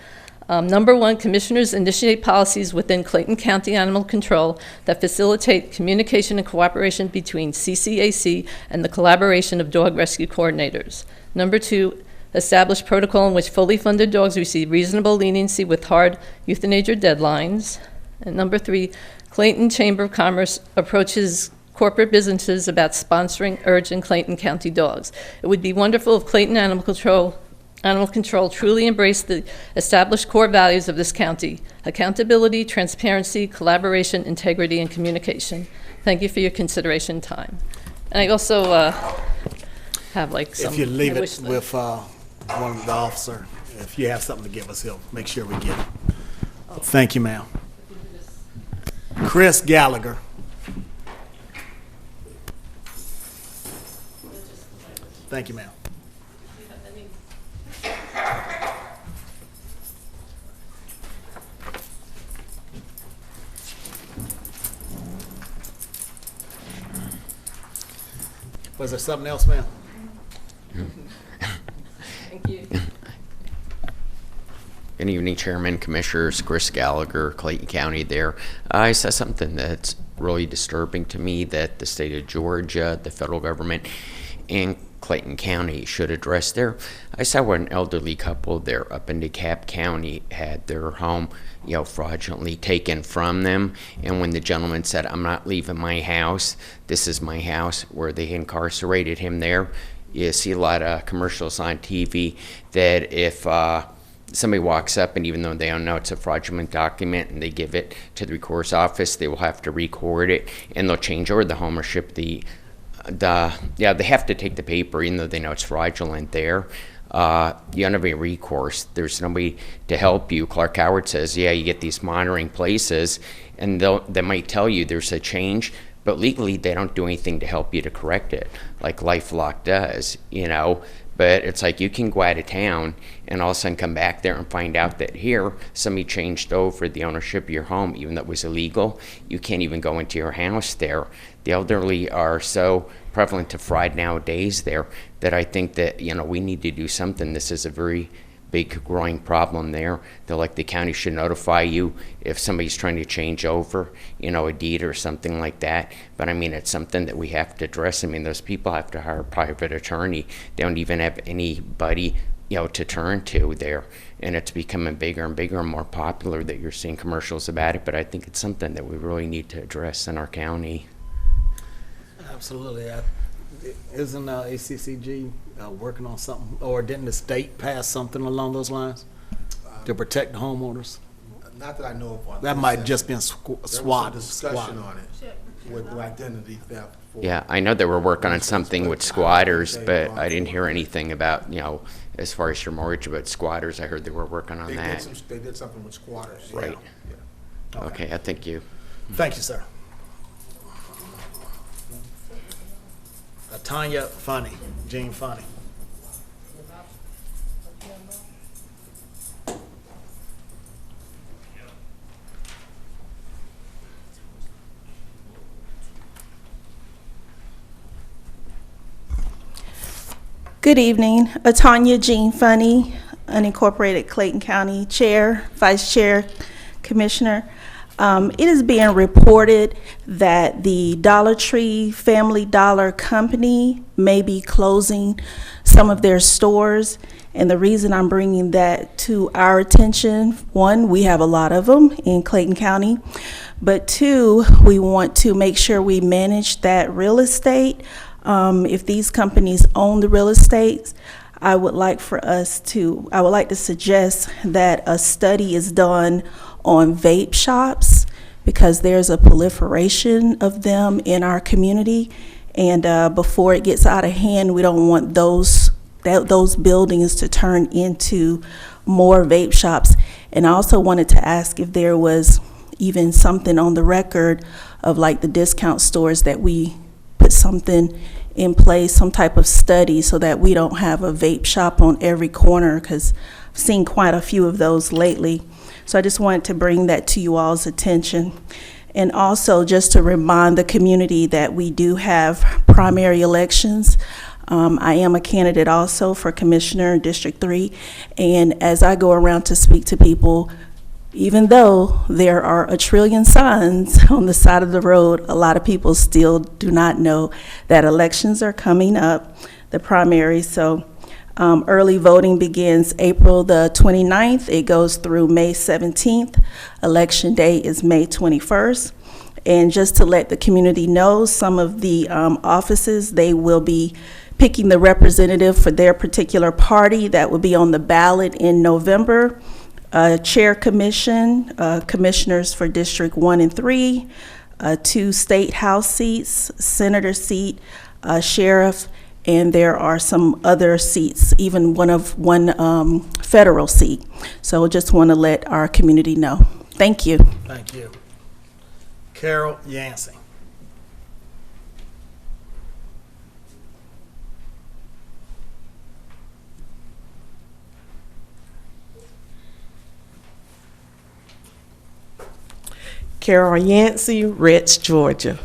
Number 1, commissioners initiate policies within Clayton County Animal Control that facilitate communication and cooperation between CCAC and the collaboration of dog rescue coordinators. Number 2, establish protocol in which fully funded dogs receive reasonable leniency with hard euthanasia deadlines. And number 3, Clayton Chamber of Commerce approaches corporate businesses about sponsoring urgent Clayton County dogs. It would be wonderful if Clayton Animal Control truly embraced the established core values of this county: accountability, transparency, collaboration, integrity, and communication. Thank you for your consideration and time. And I also have like some... If you leave wish it list. with one of the officer, if you have something to give us, he'll make sure we get it. Thank you, ma'am. Chris Gallagher. Thank you, ma'am. Was there something else, ma'am? Thank you. Good evening, Chairman, Commissioners, Chris Gallagher, Clayton County there. I saw something that's really disturbing to me that the state of Georgia, the federal government, and Clayton County should address there. I saw where an elderly couple there up in DeKalb County had their home, fraudulently taken from them. And when the gentleman said, "I'm not leaving my house, this is my house," where they incarcerated him there, you see a lot of commercials on TV that if somebody walks up and even though they don't know it's a fraudulent document and they give it to the recorder's office, they will have to record it and they'll change over the ownership. They have to take the paper even though they know it's fraudulent there. You don't have any recourse. There's nobody to help you. Clark Howard says, you get these monitoring places and they might tell you there's a change, but legally they don't do anything to help you to correct it like LifeLock does, But it's like you can go out of town and all of a sudden come back there and find out that here somebody changed over the ownership of your home even though it was illegal. You can't even go into your house there. The elderly are so prevalent to fraud nowadays there that I think that we need to do something. This is a very big growing problem there. That like the county should notify you if somebody's trying to change over a deed or something like that. But I mean, it's something that we have to address. I mean, those people have to hire a private attorney. They don't even have anybody to turn to there, and it's becoming bigger and bigger and more popular that you're seeing commercials about it. But I think it's something that we really need to address in our county. Absolutely. Isn't ACCG working on something, or didn't the state pass something along those lines? To protect the homeowners? Not that I know of. on That this might end. just been There was some SWAT. discussion on it with identity theft. for- Yeah, I know they were working on something with squatters, but I didn't hear anything about, as far as your mortgage, but squatters, I heard they were working on that. They did something with squatters. Right. Okay, I thank you. Thank you, sir. Tanya Funny, Jean Funny. Good evening. Atanya Jean Funny, unincorporated Clayton County Chair, Vice Chair, Commissioner. It is being reported that the Dollar Tree Family Dollar Company may be closing some of their stores. And the reason I'm bringing that to our attention, one, we have a lot of them in Clayton County. But two, we want to make sure we manage that real estate. If these companies own the real estate, I would like to suggest that a study is done on vape shops, because there's a proliferation of them in our community. And before it gets out of hand, we don't want those buildings to turn into more vape shops. And I also wanted to ask if there was even something on the record of like the discount stores, that we put something in place, some type of study, so that we don't have a vape shop on every corner, because I've seen quite a few of those lately. So I just wanted to bring that to you all's attention. And also just to remind the community that we do have primary elections. I am a candidate also for Commissioner in District 3. And as I go around to speak to people, even though there are a trillion signs on the side of the road, a lot of people still do not know that elections are coming up, the primaries. So early voting begins April the 29th. It goes through May 17th. Election day is May 21st. And just to let the community know, some of the offices, they will be picking the representative for their particular party that will be on the ballot in November. Chair commission, commissioners for District 1 and 3, 2 state house seats, senator seat, sheriff, and there are some other seats, even one federal seat. So just want to let our community know. Thank you. Thank you. Carol Yancey. Carol Yancey, Rich, Georgia.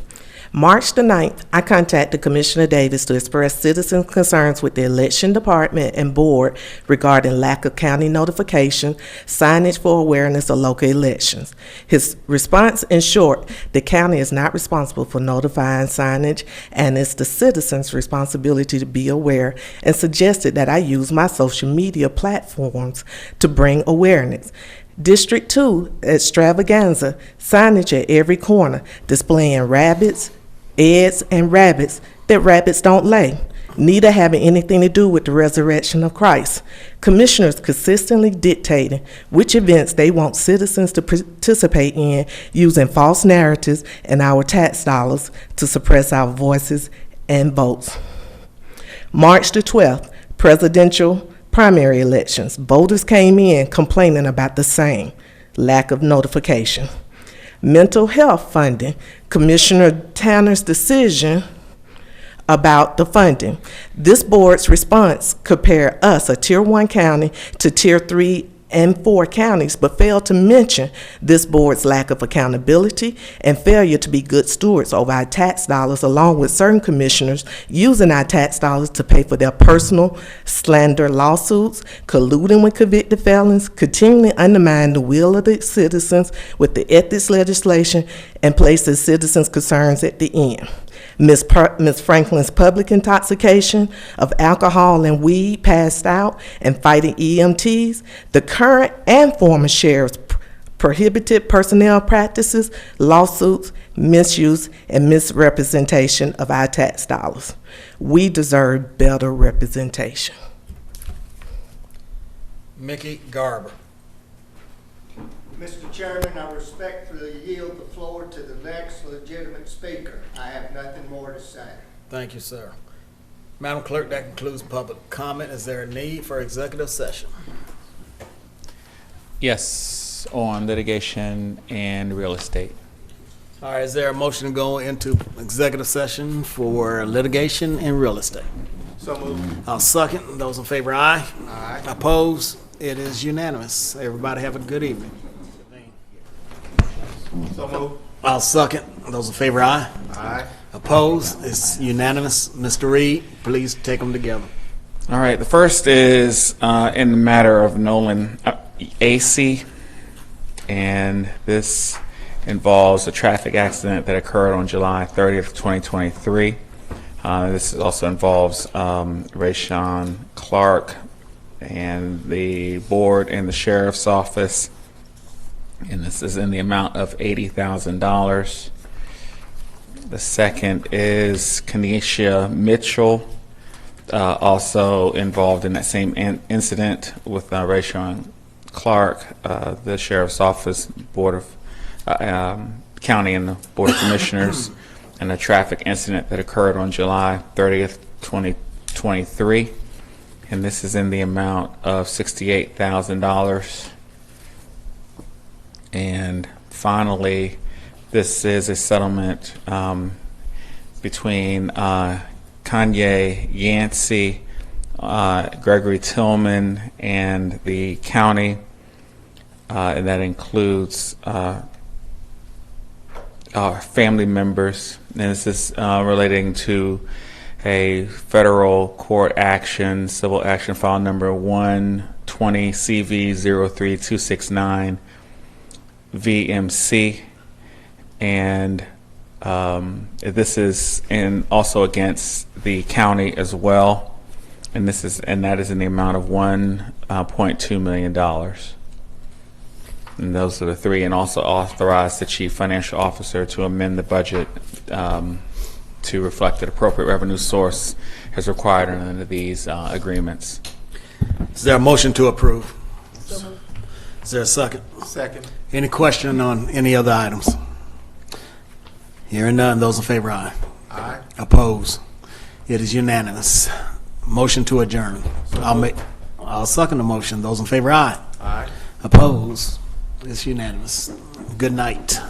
March the 9th, I contacted Commissioner Davis to express citizen concerns with the election department and board regarding lack of county notification, signage for awareness of local elections. His response, in short, the county is not responsible for notifying signage, and it's the citizens' responsibility to be aware, and suggested that I use my social media platforms to bring awareness. District 2, extravaganza, signage at every corner displaying rabbits, eggs, and rabbits that rabbits don't lay, neither having anything to do with the resurrection of Christ. Commissioners consistently dictating which events they want citizens to participate in, using false narratives and our tax dollars to suppress our voices and votes. March the 12th, presidential primary elections. Voters came in complaining about the same lack of notification. Mental health funding, Commissioner Tanner's decision about the funding. This board's response compared us, a Tier 1 county, to Tier 3 and 4 counties, but failed to mention this board's lack of accountability and failure to be good stewards over our tax dollars, along with certain commissioners using our tax dollars to pay for their personal slander lawsuits, colluding with convicted felons, continually undermining the will of the citizens with the ethics legislation, and placing citizens' concerns at the end. Ms. Franklin's public intoxication of alcohol and weed, passed out, and fighting EMTs. The current and former sheriff's prohibited personnel practices, lawsuits, misuse, and misrepresentation of our tax dollars. We deserve better representation. Mickey Garber. Mr. Chairman, I respectfully yield the floor to the next legitimate speaker. I have nothing more to say. Thank you, sir. Madam Clerk, that concludes public comment. Is there a need for executive session? Yes, on litigation and real estate. All right, is there a motion to go into executive session for litigation and real estate? So moved. I'll second. Those in favor, aye. Aye. Opposed? It is unanimous. Everybody have a good evening. So moved. I'll second. Those in favor, aye. Aye. Opposed? It's unanimous. Mr. Reed, please take them together. All right, the first is in the matter of Nolan AC, and this involves a traffic accident that occurred on July 30th, 2023. This also involves Rayshawn Clark and the board and the sheriff's office, and this is in the amount of $80,000. The second is Kenesha Mitchell, also involved in that same incident with Rayshawn Clark, the sheriff's office, board of county and the board of commissioners, and a traffic incident that occurred on July 30th, 2023, and this is in the amount of $68,000. And finally, this is a settlement between Kanye Yancey, Gregory Tillman, and the county, and that includes our family members. And this is relating to a federal court action, civil action file number 120 CV 03269 VMC, and this is also against the county as well, and that is in the amount of $1.2 million. And those are the three, and also authorize the chief financial officer to amend the budget to reflect an appropriate revenue source as required under these agreements. Is there a motion to approve? Is there a second? Second. Any question on any other items? Hearing none, those in favor, aye. Aye. Opposed? It is unanimous. Motion to adjourn. I'll second the motion. Those in favor, aye. Aye. Opposed? It's unanimous. Good night.